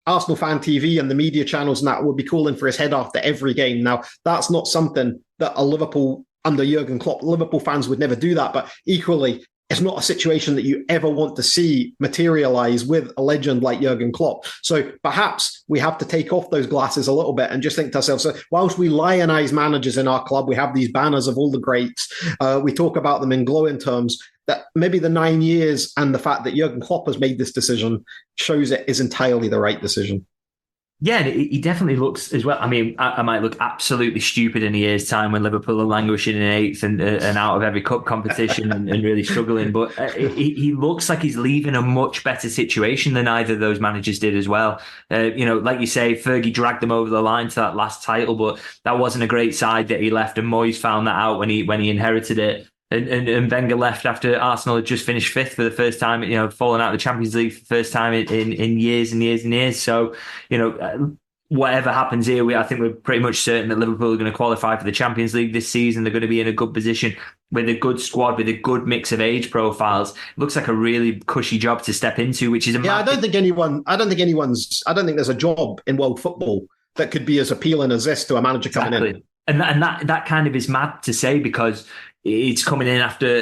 Arsenal Fan TV and the media channels and that would be calling for his head after every game. Now, that's not something that a Liverpool under Jurgen Klopp, Liverpool fans would never do that. But equally, it's not a situation that you ever want to see materialize with a legend like Jurgen Klopp. So perhaps we have to take off those glasses a little bit and just think to ourselves, so whilst we lionize managers in our club, we have these banners of all the greats, we talk about them in glowing terms, that maybe the 9 years and the fact that Jurgen Klopp has made this decision shows it is entirely the right decision. Yeah, he definitely looks as well. I mean, I might look absolutely stupid in a year's time when Liverpool are languishing in eighth and out of every cup competition and really struggling. But he looks like he's leaving a much better situation than either of those managers did as well. Like you say, Fergie dragged them over the line to that last title, but that wasn't a great side that he left, and Moyes found that out when he inherited it. And Wenger left after Arsenal had just finished fifth for the first time, falling out of the Champions League for the first time in years and years and years. So, whatever happens here, I think we're pretty much certain that Liverpool are going to qualify for the Champions League this season. They're going to be in a good position with a good squad, with a good mix of age profiles. It looks like a really cushy job to step into, which is I don't think there's a job in world football that could be as appealing as this to a manager coming in. And that kind of is mad to say, because it's coming in after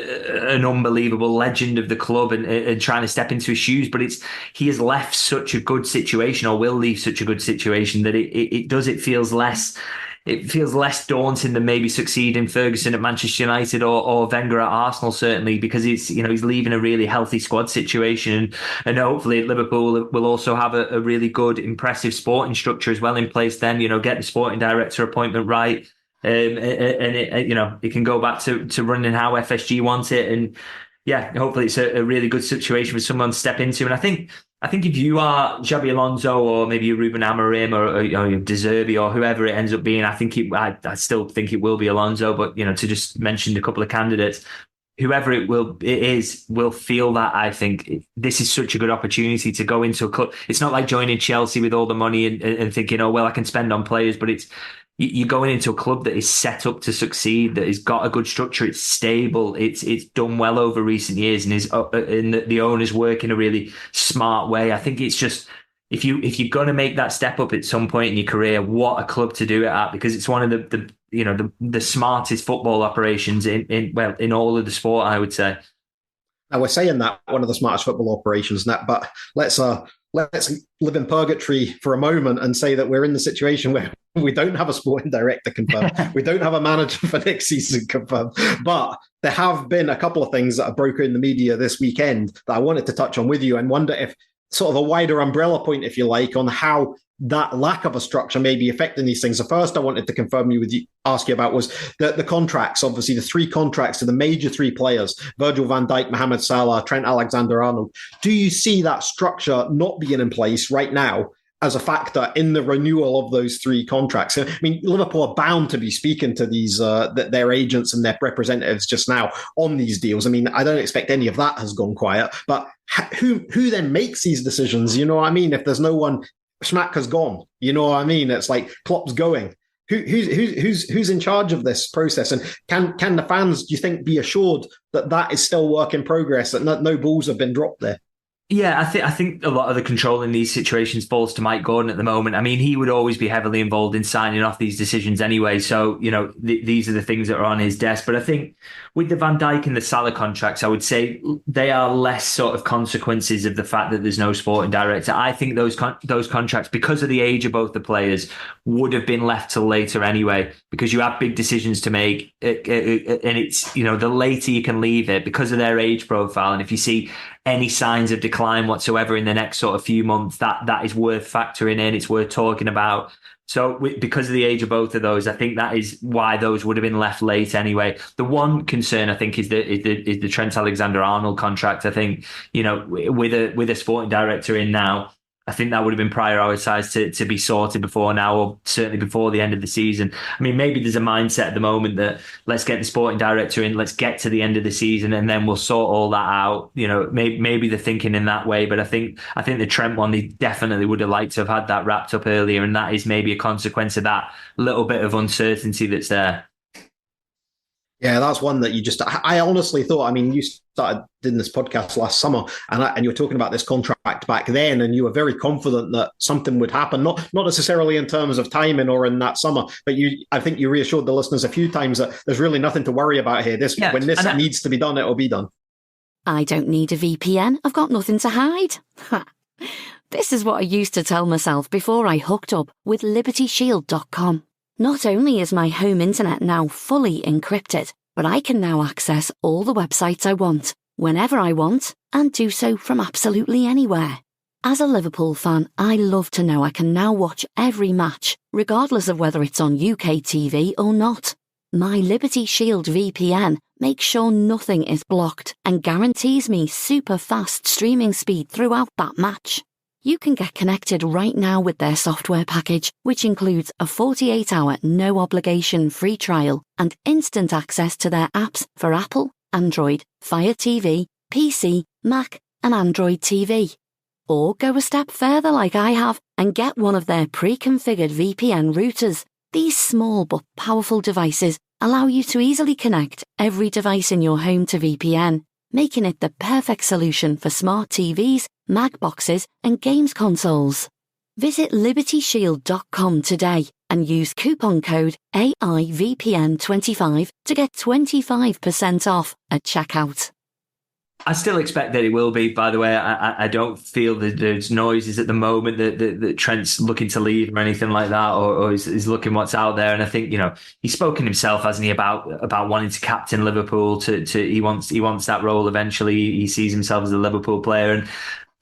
an unbelievable legend of the club and trying to step into his shoes. But he has left such a good situation, or will leave such a good situation, that it feels less daunting than maybe succeeding Ferguson at Manchester United or Wenger at Arsenal, certainly, because he's leaving a really healthy squad situation, and hopefully Liverpool will also have a really good, impressive sporting structure as well in place. Then get the sporting director appointment right. It can go back to running how FSG wants it, and hopefully it's a really good situation for someone to step into. And I think if you are Xabi Alonso, or maybe Ruben Amorim, or De Zerbi, or whoever it ends up being, I still think it will be Alonso. But to just mention a couple of candidates, whoever it is will feel that. I think this is such a good opportunity to go into a club. It's not like joining Chelsea with all the money and thinking, I can spend on players, but you're going into a club that is set up to succeed, that has got a good structure, it's stable, it's done well over recent years, and the owners work in a really smart way. I think it's just, if you're going to make that step up at some point in your career, what a club to do it at, because it's one of the smartest football operations in all of the sport, I would say. Now, we're saying that one of the smartest football operations, but let's live in purgatory for a moment and say that we're in the situation where we don't have a sporting director confirmed. We don't have a manager for next season confirmed. But there have been a couple of things that have broken in the media this weekend that I wanted to touch on with you, and wonder if sort of a wider umbrella point, if you like, on how that lack of a structure may be affecting these things. The first I wanted to ask you about was the contracts. Obviously, the 3 contracts to the major 3 players, Virgil van Dijk, Mohamed Salah, Trent Alexander-Arnold. Do you see that structure not being in place right now as a factor in the renewal of those 3 contracts? I mean, Liverpool are bound to be speaking to these their agents and their representatives just now on these deals. I mean, I don't expect any of that has gone quiet, but who then makes these decisions? You know what I mean? If there's no one, Schmack has gone. You know what I mean? It's like Klopp's going. Who's in charge of this process? And can the fans, do you think, be assured that that is still work in progress, that no balls have been dropped there? Yeah, I think a lot of the control in these situations falls to Mike Gordon at the moment. I mean, he would always be heavily involved in signing off these decisions anyway. So, you know, these are the things that are on his desk. But I think with the Van Dijk and the Salah contracts, I would say they are less sort of consequences of the fact that there's no sporting director. I think those contracts, because of the age of both the players, would have been left till later anyway, because you have big decisions to make. And it's, you know, the later you can leave it because of their age profile. And if you see any signs of decline whatsoever in the next sort of few months, that is worth factoring in. It's worth talking about. So because of the age of both of those, I think that is why those would have been left late anyway. The one concern, I think, is the Trent Alexander-Arnold contract. I think, you know, with a sporting director in now, I think that would have been prioritised to be sorted before now, or certainly before the end of the season. I mean, maybe there's a mindset at the moment that let's get the sporting director in, let's get to the end of the season, and then we'll sort all that out. You know, maybe they're thinking in that way. But I think the Trent one, they definitely would have liked to have had that wrapped up earlier, and that is maybe a consequence of that little bit of uncertainty that's there. Yeah, that's one that I honestly thought, I mean, you started doing this podcast last summer and you were talking about this contract back then, and you were very confident that something would happen, not necessarily in terms of timing or in that summer, but I think you reassured the listeners a few times that there's really nothing to worry about here. When this needs to be done, it'll be done. I don't need a VPN. I've got nothing to hide. This is what I used to tell myself before I hooked up with LibertyShield.com. Not only is my home internet now fully encrypted, but I can now access all the websites I want, whenever I want, and do so from absolutely anywhere. As a Liverpool fan, I love to know I can now watch every match, regardless of whether it's on UK TV or not. My Liberty Shield VPN makes sure nothing is blocked and guarantees me super fast streaming speed throughout that match. You can get connected right now with their software package, which includes a 48-hour no-obligation free trial and instant access to their apps for Apple, Android, Fire TV, PC, Mac, and Android TV. Or go a step further like I have and get one of their pre-configured VPN routers. These small but powerful devices allow you to easily connect every device in your home to VPN, making it the perfect solution for smart TVs, Mac boxes, and games consoles. Visit LibertyShield.com today and use coupon code AIVPN25 to get 25% off at checkout. I still expect that it will be, by the way. I don't feel that there's noises at the moment that Trent's looking to leave or anything like that, or is looking what's out there. And I think, you know, he's spoken himself, hasn't he, about wanting to captain Liverpool. He wants that role eventually. He sees himself as a Liverpool player. And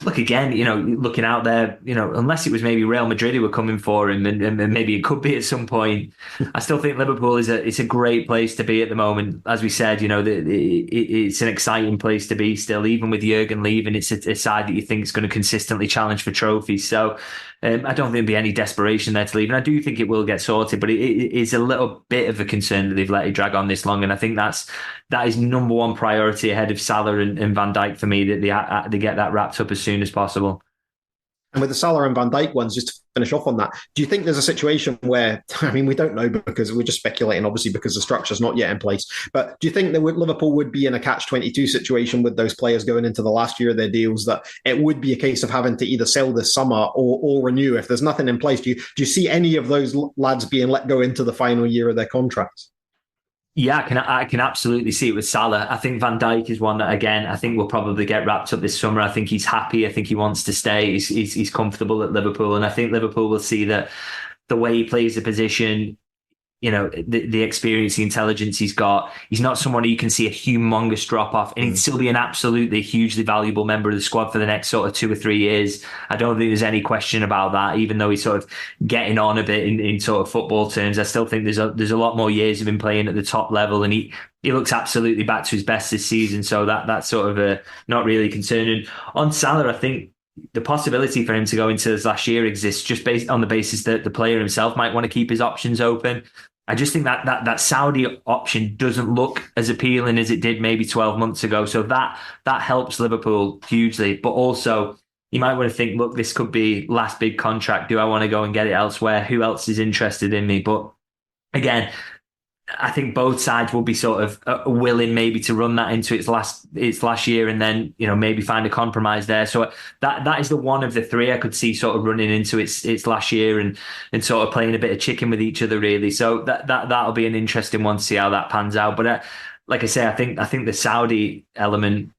look, again, you know, looking out there, you know, unless it was maybe Real Madrid who were coming for him, and maybe it could be at some point. I still think Liverpool it's a great place to be at the moment. As we said, you know, it's an exciting place to be still, even with Jurgen leaving. It's a side that you think is going to consistently challenge for trophies. So I don't think there'll be any desperation there to leave. And I do think it will get sorted, but it is a little bit of a concern that they've let it drag on this long. And I think that is number one priority ahead of Salah and Van Dijk for me, that they get that wrapped up as soon as possible. And with the Salah and Van Dijk ones, just to finish off on that, do you think there's a situation where, I mean, we don't know because we're just speculating, obviously, because the structure's not yet in place, but do you think that Liverpool would be in a catch-22 situation with those players going into the last year of their deals, that it would be a case of having to either sell this summer or renew? If there's nothing in place, do you see any of those lads being let go into the final year of their contracts? Yeah, I can absolutely see it with Salah. I think Van Dijk is one that, again, I think will probably get wrapped up this summer. I think he's happy. I think he wants to stay. He's comfortable at Liverpool. And I think Liverpool will see that the way he plays the position, the experience, the intelligence he's got. He's not someone who you can see a humongous drop off, and he'd still be an absolutely hugely valuable member of the squad for the next sort of 2 or 3 years. I don't think there's any question about that, even though he's sort of getting on a bit in sort of football terms. I still think there's a lot more years of him playing at the top level, and he looks absolutely back to his best this season. So that's sort of not really concerning. On Salah, I think the possibility for him to go into his last year exists just based on the basis that the player himself might want to keep his options open. I just think that Saudi option doesn't look as appealing as it did maybe 12 months ago. So that helps Liverpool hugely. But also, you might want to think, look, this could be last big contract. Do I want to go and get it elsewhere? Who else is interested in me? But again, I think both sides will be sort of willing maybe to run that into its last year, and then maybe find a compromise there. So that is the one of the three I could see sort of running into its last year and sort of playing a bit of chicken with each other, really. So that'll be an interesting one to see how that pans out. But like I say, I think the Saudi element,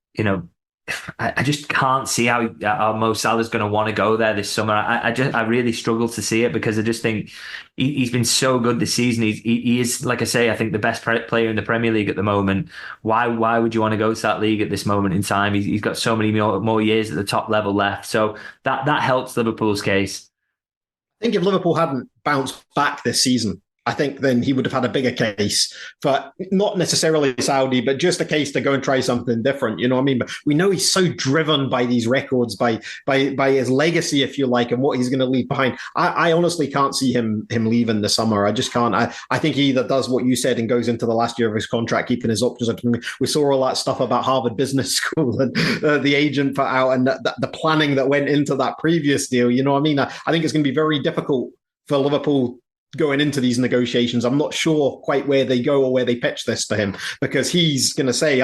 I just can't see how Mo Salah's going to want to go there this summer. I really struggle to see it, because I just think he's been so good this season. He is, like I say, I think the best player in the Premier League at the moment. Why would you want to go to that league at this moment in time? He's got so many more years at the top level left. So that helps Liverpool's case. I think if Liverpool hadn't bounced back this season, I think then he would have had a bigger case for not necessarily Saudi, but just a case to go and try something different. You know what I mean? But we know he's so driven by these records, by his legacy, if you like, and what he's going to leave behind. I honestly can't see him leaving this summer. I just can't. I think he either does what you said and goes into the last year of his contract, keeping his options. We saw all that stuff about Harvard Business School and the agent put out, and the planning that went into that previous deal. You know what I mean? I think it's going to be very difficult for Liverpool going into these negotiations. I'm not sure quite where they go or where they pitch this to him, because he's going to say,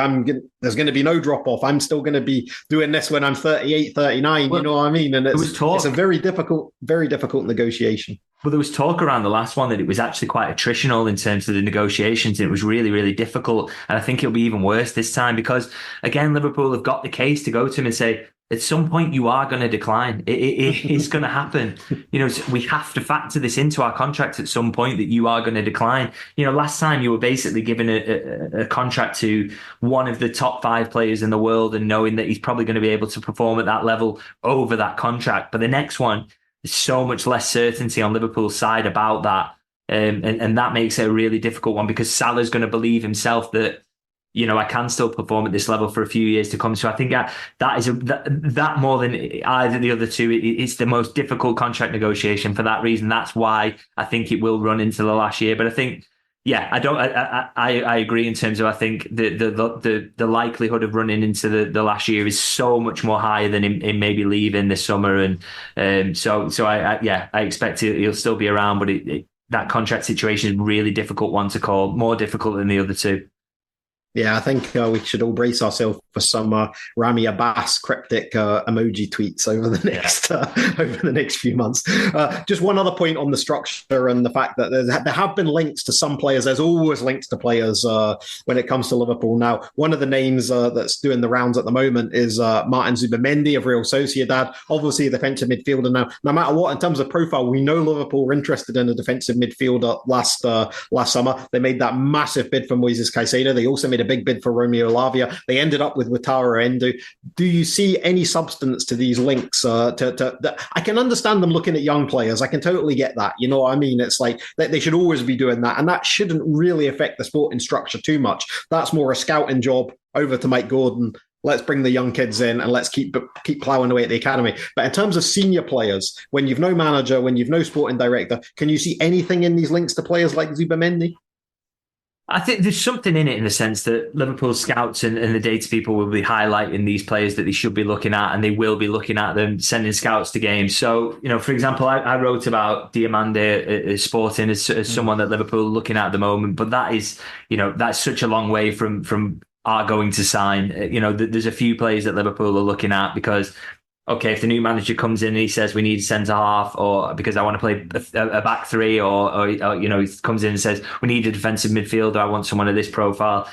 there's going to be no drop off. I'm still going to be doing this when I'm 38, 39. Well, you know what I mean? And it's a very difficult negotiation. Well, there was talk around the last one that it was actually quite attritional in terms of the negotiations, and it was really, really difficult. And I think it'll be even worse this time, because, again, Liverpool have got the case to go to him and say, at some point you are going to decline. It's going to happen. We have to factor this into our contract at some point, that you are going to decline. Last time you were basically given a contract to one of the top 5 players in the world, and knowing that he's probably going to be able to perform at that level over that contract. But the next one, there's so much less certainty on Liverpool's side about that. And that makes it a really difficult one, because Salah's going to believe himself that, I can still perform at this level for a few years to come. So I think that more than either the other two, it's the most difficult contract negotiation for that reason. That's why I think it will run into the last year. But I think, I agree in terms of, I think the likelihood of running into the last year is so much more higher than in maybe leaving this summer. And so I expect he'll still be around, but that contract situation is a really difficult one to call, more difficult than the other two. Yeah, I think we should all brace ourselves for some Rami Abbas cryptic emoji tweets over the next few months. Just one other point on the structure and the fact that there have been links to some players. There's always links to players when it comes to Liverpool. Now, one of the names that's doing the rounds at the moment is Martin Zubimendi of Real Sociedad, obviously a defensive midfielder. Now, no matter what, in terms of profile, we know Liverpool were interested in a defensive midfielder last summer. They made that massive bid for Moises Caicedo. They also made a big bid for Romeo Lavia. They ended up with Wataru Endo. Do you see any substance to these links? I can understand them looking at young players. I can totally get that. You know what I mean? It's like they should always be doing that, and that shouldn't really affect the sporting structure too much. That's more a scouting job. Over to Mike Gordon. Let's bring the young kids in and let's keep plowing away at the academy. But in terms of senior players, when you've no manager, when you've no sporting director, can you see anything in these links to players like Zubimendi? I think there's something in it, in the sense that Liverpool scouts and the data people will be highlighting these players that they should be looking at, and they will be looking at them, sending scouts to games. So, for example, I wrote about Diamande Sporting as someone that Liverpool are looking at the moment, but that is, that's such a long way from are going to sign. There's a few players that Liverpool are looking at, because okay, if the new manager comes in and he says we need a centre half, or because I want to play a back three, or he comes in and says we need a defensive midfielder, I want someone of this profile,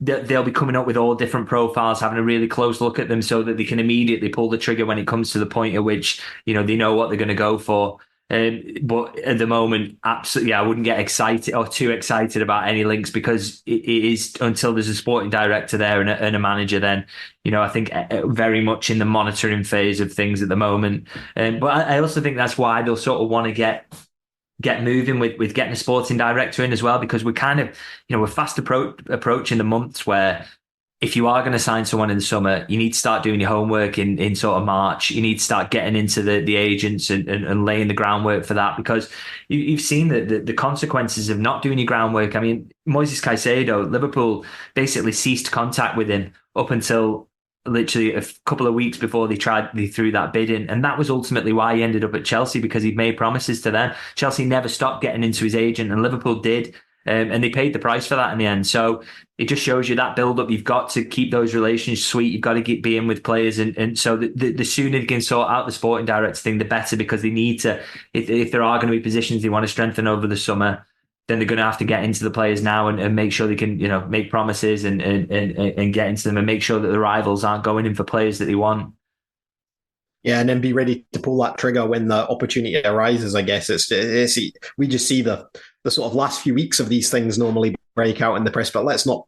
they'll be coming up with all different profiles, having a really close look at them, so that they can immediately pull the trigger when it comes to the point at which they know what they're going to go for. But at the moment, absolutely, I wouldn't get excited or too excited about any links, because it is until there's a sporting director there and a manager, then, I think very much in the monitoring phase of things at the moment. But I also think that's why they'll sort of want to get moving with getting a sporting director in as well, because we're kind of, we're fast approaching the months where, if you are going to sign someone in the summer, you need to start doing your homework in sort of March. You need to start getting into the agents and laying the groundwork for that, because you've seen the consequences of not doing your groundwork. I mean, Moises Caicedo, Liverpool basically ceased contact with him up until literally a couple of weeks before they threw that bid in. And that was ultimately why he ended up at Chelsea, because he'd made promises to them. Chelsea never stopped getting into his agent, and Liverpool did. And they paid the price for that in the end. So it just shows you that build-up. You've got to keep those relations sweet. You've got to be in with players. And so the sooner they can sort out the sporting director thing, the better, because they need to, if there are going to be positions they want to strengthen over the summer, then they're going to have to get into the players now and make sure they can, make promises and get into them, and make sure that the rivals aren't going in for players that they want. Yeah, and then be ready to pull that trigger when the opportunity arises. I guess we just see the sort of last few weeks of these things normally break out in the press, but let's not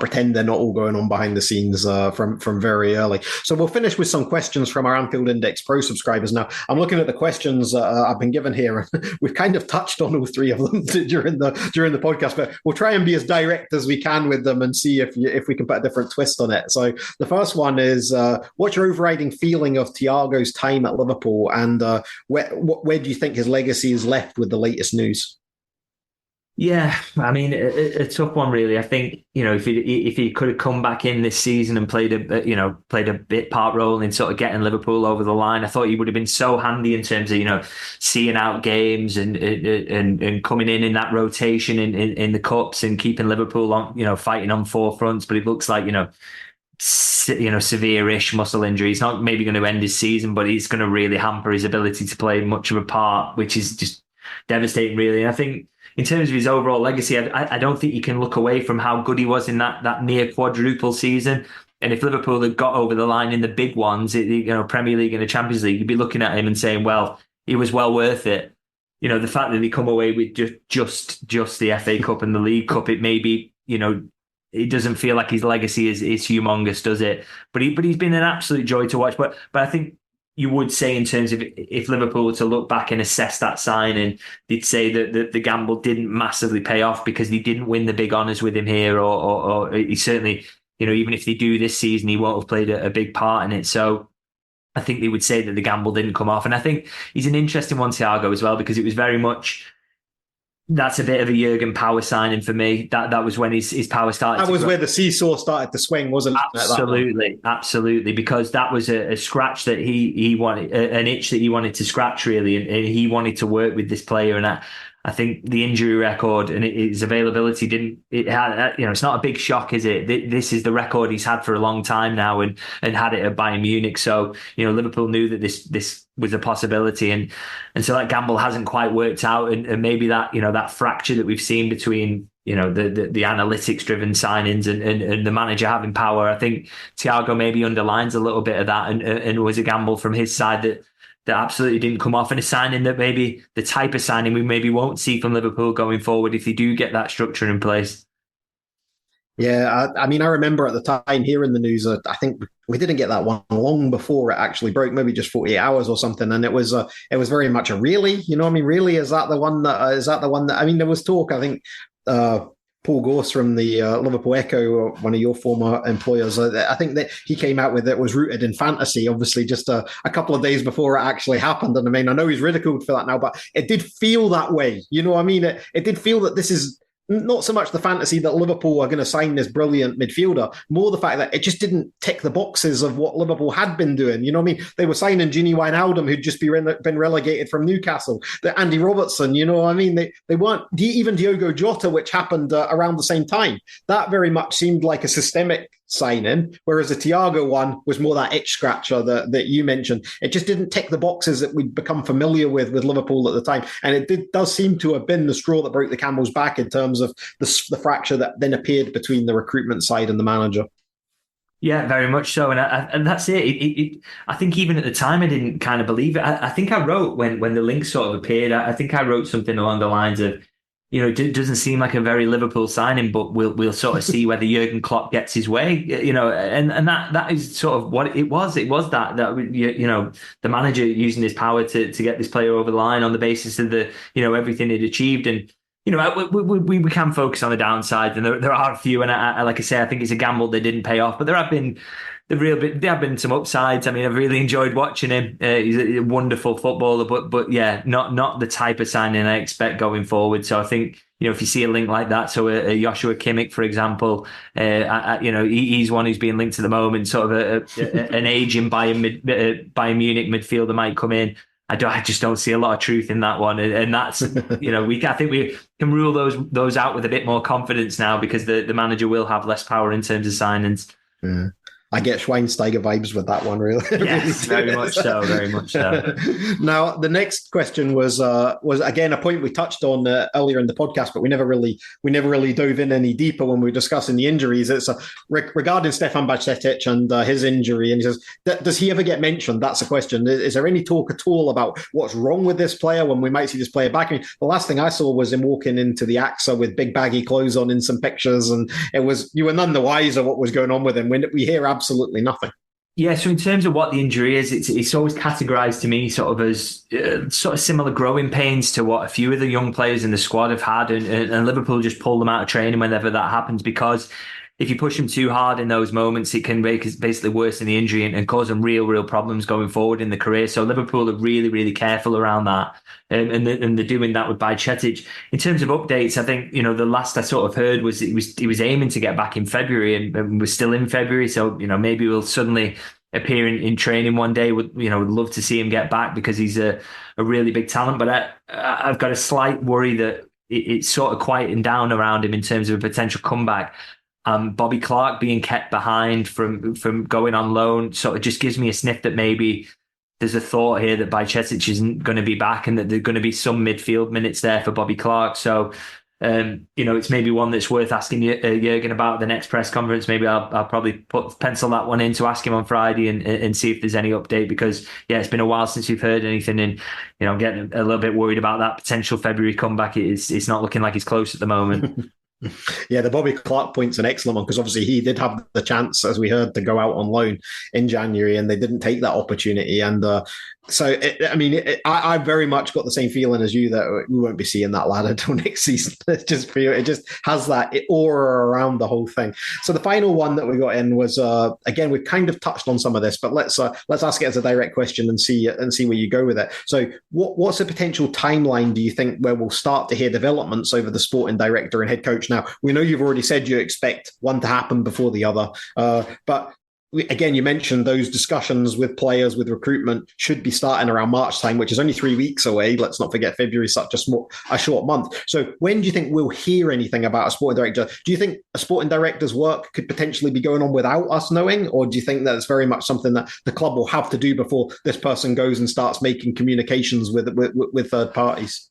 pretend they're not all going on behind the scenes from very early. So we'll finish with some questions from our Anfield Index Pro subscribers. Now, I'm looking at the questions I've been given here, and we've kind of touched on all three of them during the podcast, but we'll try and be as direct as we can with them and see if we can put a different twist on it. So the first one is, what's your overriding feeling of Thiago's time at Liverpool, and where do you think his legacy is left with the latest news? Yeah, I mean, a tough one, really. I think, if he could have come back in this season and played a bit part role in sort of getting Liverpool over the line, I thought he would have been so handy in terms of, seeing out games and coming in that rotation in the cups and keeping Liverpool on, fighting on four fronts. But it looks like, severe-ish muscle injury. He's not maybe going to end his season, but he's going to really hamper his ability to play much of a part, which is just devastating, really. And I think, in terms of his overall legacy, I don't think you can look away from how good he was in that near quadruple season. And if Liverpool had got over the line in the big ones, Premier League and the Champions League, you'd be looking at him and saying, well, he was well worth it. The fact that he come away with just the FA Cup and the League Cup, it may be, it doesn't feel like his legacy is humongous, does it? But he's been an absolute joy to watch. But I think you would say, in terms of if Liverpool were to look back and assess that signing, they'd say that the gamble didn't massively pay off, because they didn't win the big honours with him here, or he certainly, even if they do this season, he won't have played a big part in it. So I think they would say that the gamble didn't come off. And I think he's an interesting one, Thiago, as well, because it was very much, that's a bit of a Jurgen power signing for me. That was when his power started. That was where the seesaw started to swing, wasn't it? Absolutely, because that was a scratch that he wanted, an itch that he wanted to scratch, really, and he wanted to work with this player. And I think the injury record and his availability it's not a big shock, is it? This is the record he's had for a long time now, and had it at Bayern Munich. So, Liverpool knew that this was a possibility, and so that gamble hasn't quite worked out, and maybe that, that fracture that we've seen between, the analytics driven signings and the manager having power, I think Thiago maybe underlines a little bit of that, and was a gamble from his side that absolutely didn't come off, and a signing that maybe the type of signing we maybe won't see from Liverpool going forward if they do get that structure in place. Yeah, I mean, I remember at the time hearing the news. I think we didn't get that one long before it actually broke, maybe just 48 hours or something, and it was very much a really, really, is that the one that I mean, there was talk. I think Paul Gorse from the Liverpool Echo, one of your former employers, I think that he came out with it was rooted in fantasy, obviously just a couple of days before it actually happened. And I mean, I know he's ridiculed for that now, but it did feel that way. It did feel that this is not so much the fantasy that Liverpool are going to sign this brilliant midfielder, more the fact that it just didn't tick the boxes of what Liverpool had been doing. They were signing Gini Wijnaldum, who'd just been relegated from Newcastle, the Andy Robertson, they weren't, even Diogo Jota, which happened around the same time. That very much seemed like a systemic signing, whereas the Thiago one was more that itch scratcher that you mentioned. It just didn't tick the boxes that we'd become familiar with Liverpool at the time, and it does seem to have been the straw that broke the camel's back in terms of the fracture that then appeared between the recruitment side and the manager. Yeah, very much so, and that's it. I think even at the time I didn't kind of believe it. I think I wrote when the link sort of appeared. I think I wrote something along the lines of, it doesn't seem like a very Liverpool signing, but we'll sort of see whether Jurgen Klopp gets his way. And that is sort of what it was. It was that the manager using his power to get this player over the line on the basis of the everything he'd achieved. And we can focus on the downside, and there are a few. And like I say, I think it's a gamble that didn't pay off. But there have been some upsides. I mean, I've really enjoyed watching him. He's a wonderful footballer, but yeah, not the type of signing I expect going forward. So I think if you see a link like that, so a Joshua Kimmich, for example, he's one who's being linked at the moment. Sort of an aging Bayern Munich midfielder might come in. I just don't see a lot of truth in that one, and that's I think we can rule those out with a bit more confidence now, because the manager will have less power in terms of signings. Yeah. I get Schweinsteiger vibes with that one, really. Yes, very much so, very much so. Now, the next question was again a point we touched on earlier in the podcast, but we never really dove in any deeper when we were discussing the injuries. It's regarding Stefan Bajcetic and his injury, and he says, does he ever get mentioned? That's a question. Is there any talk at all about what's wrong with this player, when we might see this player back? I mean, the last thing I saw was him walking into the AXA with big baggy clothes on in some pictures, and you were none the wiser what was going on with him. When we hear absolutely nothing. Yeah, so in terms of what the injury is, it's always categorised to me sort of as sort of similar growing pains to what a few of the young players in the squad have had, and Liverpool just pull them out of training whenever that happens, because if you push them too hard in those moments, it can basically worsen the injury and cause them real problems going forward in the career. So Liverpool are really careful around that, and they're doing that with Bajcetic. In terms of updates, I think the last I sort of heard was he was aiming to get back in February, and we're still in February. So maybe we'll suddenly appear in training one day. Would love to see him get back, because he's a really big talent. But I've got a slight worry that it's sort of quieting down around him in terms of a potential comeback. Bobby Clark being kept behind from going on loan sort of just gives me a sniff that maybe there's a thought here that Bajcetic isn't going to be back, and that there's going to be some midfield minutes there for Bobby Clark. So, it's maybe one that's worth asking Jurgen about at the next press conference. Maybe I'll probably pencil that one in to ask him on Friday and see if there's any update, because it's been a while since we've heard anything, and I'm getting a little bit worried about that potential February comeback. It's not looking like it's close at the moment. Yeah, the Bobby Clark point's an excellent one, because obviously he did have the chance, as we heard, to go out on loan in January, and they didn't take that opportunity. And I very much got the same feeling as you that we won't be seeing that lad until next season. It just has that aura around the whole thing. So the final one that we got in was again, we've kind of touched on some of this, but let's ask it as a direct question and see where you go with it. So what's the potential timeline, do you think, where we'll start to hear developments over the sporting director and head coach? Now, we know you've already said you expect one to happen before the other, but again, you mentioned those discussions with players, with recruitment, should be starting around March time, which is only 3 weeks away. Let's not forget February is such a short month. So when do you think we'll hear anything about a sporting director? Do you think a sporting director's work could potentially be going on without us knowing? Or do you think that it's very much something that the club will have to do before this person goes and starts making communications with third parties?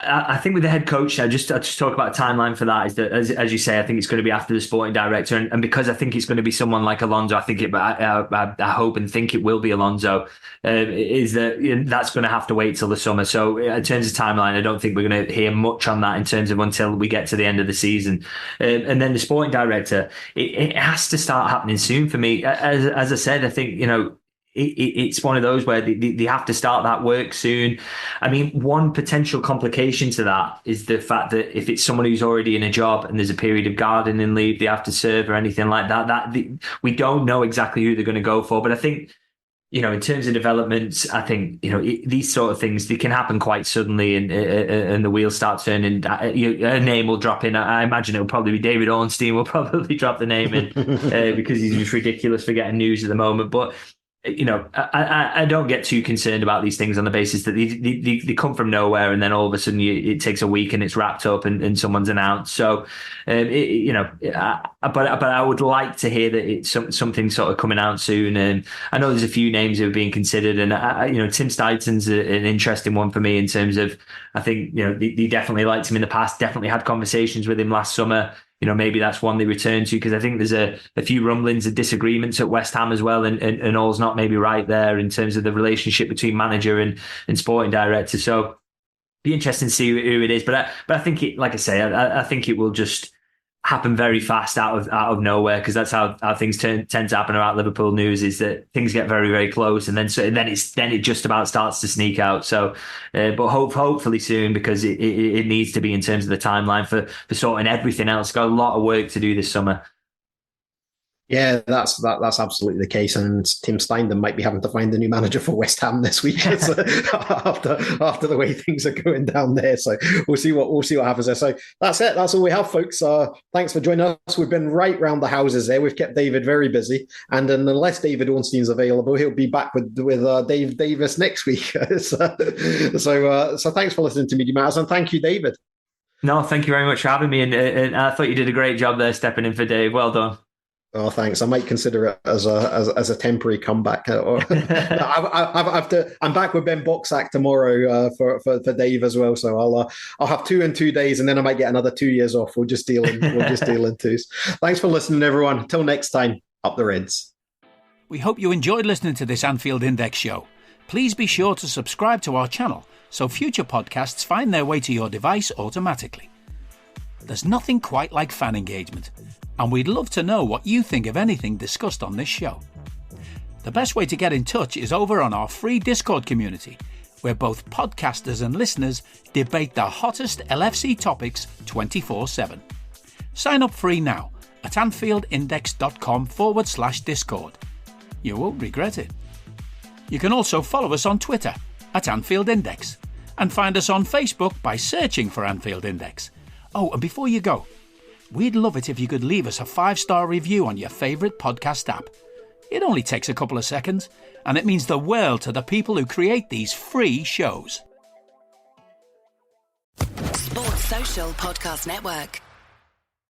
I think with the head coach, I just talk about a timeline for that. Is that as you say, I think it's going to be after the sporting director, and because I think it's going to be someone like Alonso, I hope and think it will be Alonso. Is that that's going to have to wait till the summer? So in terms of timeline, I don't think we're going to hear much on that in terms of until we get to the end of the season. And then the sporting director, it has to start happening soon for me. As I said, I think it's one of those where they have to start that work soon. I mean, one potential complication to that is the fact that if it's someone who's already in a job and there's a period of gardening leave they have to serve or anything like that, we don't know exactly who they're going to go for. But I think, in terms of developments, I think, these sort of things, they can happen quite suddenly, and the wheels start turning. A name will drop in. I imagine it'll probably be David Ornstein will probably drop the name in because he's just ridiculous for getting news at the moment. But I don't get too concerned about these things on the basis that they come from nowhere, and then all of a sudden it takes a week and it's wrapped up and someone's announced. So, but I would like to hear that it's something sort of coming out soon. And I know there's a few names that are being considered, and Tim Steidten's an interesting one for me in terms of, I think they definitely liked him in the past, definitely had conversations with him last summer. maybe that's one they return to, because I think there's a few rumblings of disagreements at West Ham as well, and all's not maybe right there in terms of the relationship between manager and sporting director. So be interesting to see who it is. But I think it, like I say, I think it will just happen very fast out of nowhere, because that's how things tend to happen about Liverpool news, is that things get very, very close, and then it just about starts to sneak out. So, but hopefully soon, because it needs to be in terms of the timeline for sorting everything else. Got a lot of work to do this summer. Yeah, that's absolutely the case, and Tim Steindem might be having to find a new manager for West Ham this week after the way things are going down there. So we'll see what happens there. So that's it. That's all we have, folks. Thanks for joining us. We've been right round the houses there. We've kept David very busy, and unless David Ornstein's available, he'll be back with Dave Davis next week. So thanks for listening to Media Matters, and thank you, David. No, thank you very much for having me, and I thought you did a great job there stepping in for Dave. Well done. Oh, thanks. I might consider it as a temporary comeback. I'm back with Ben Boxack tomorrow for Dave as well. So I'll have 2 in 2 days, and then I might get another 2 years off. We'll just deal in twos. Thanks for listening, everyone. Until next time, up the Reds. We hope you enjoyed listening to this Anfield Index show. Please be sure to subscribe to our channel so future podcasts find their way to your device automatically. There's nothing quite like fan engagement, and we'd love to know what you think of anything discussed on this show. The best way to get in touch is over on our free Discord community, where both podcasters and listeners debate the hottest LFC topics 24/7. Sign up free now at anfieldindex.com/Discord. You won't regret it. You can also follow us on Twitter at Anfield Index, and find us on Facebook by searching for Anfield Index. Oh, and before you go, we'd love it if you could leave us a 5-star review on your favourite podcast app. It only takes a couple of seconds, and it means the world to the people who create these free shows. Sports Social Podcast Network.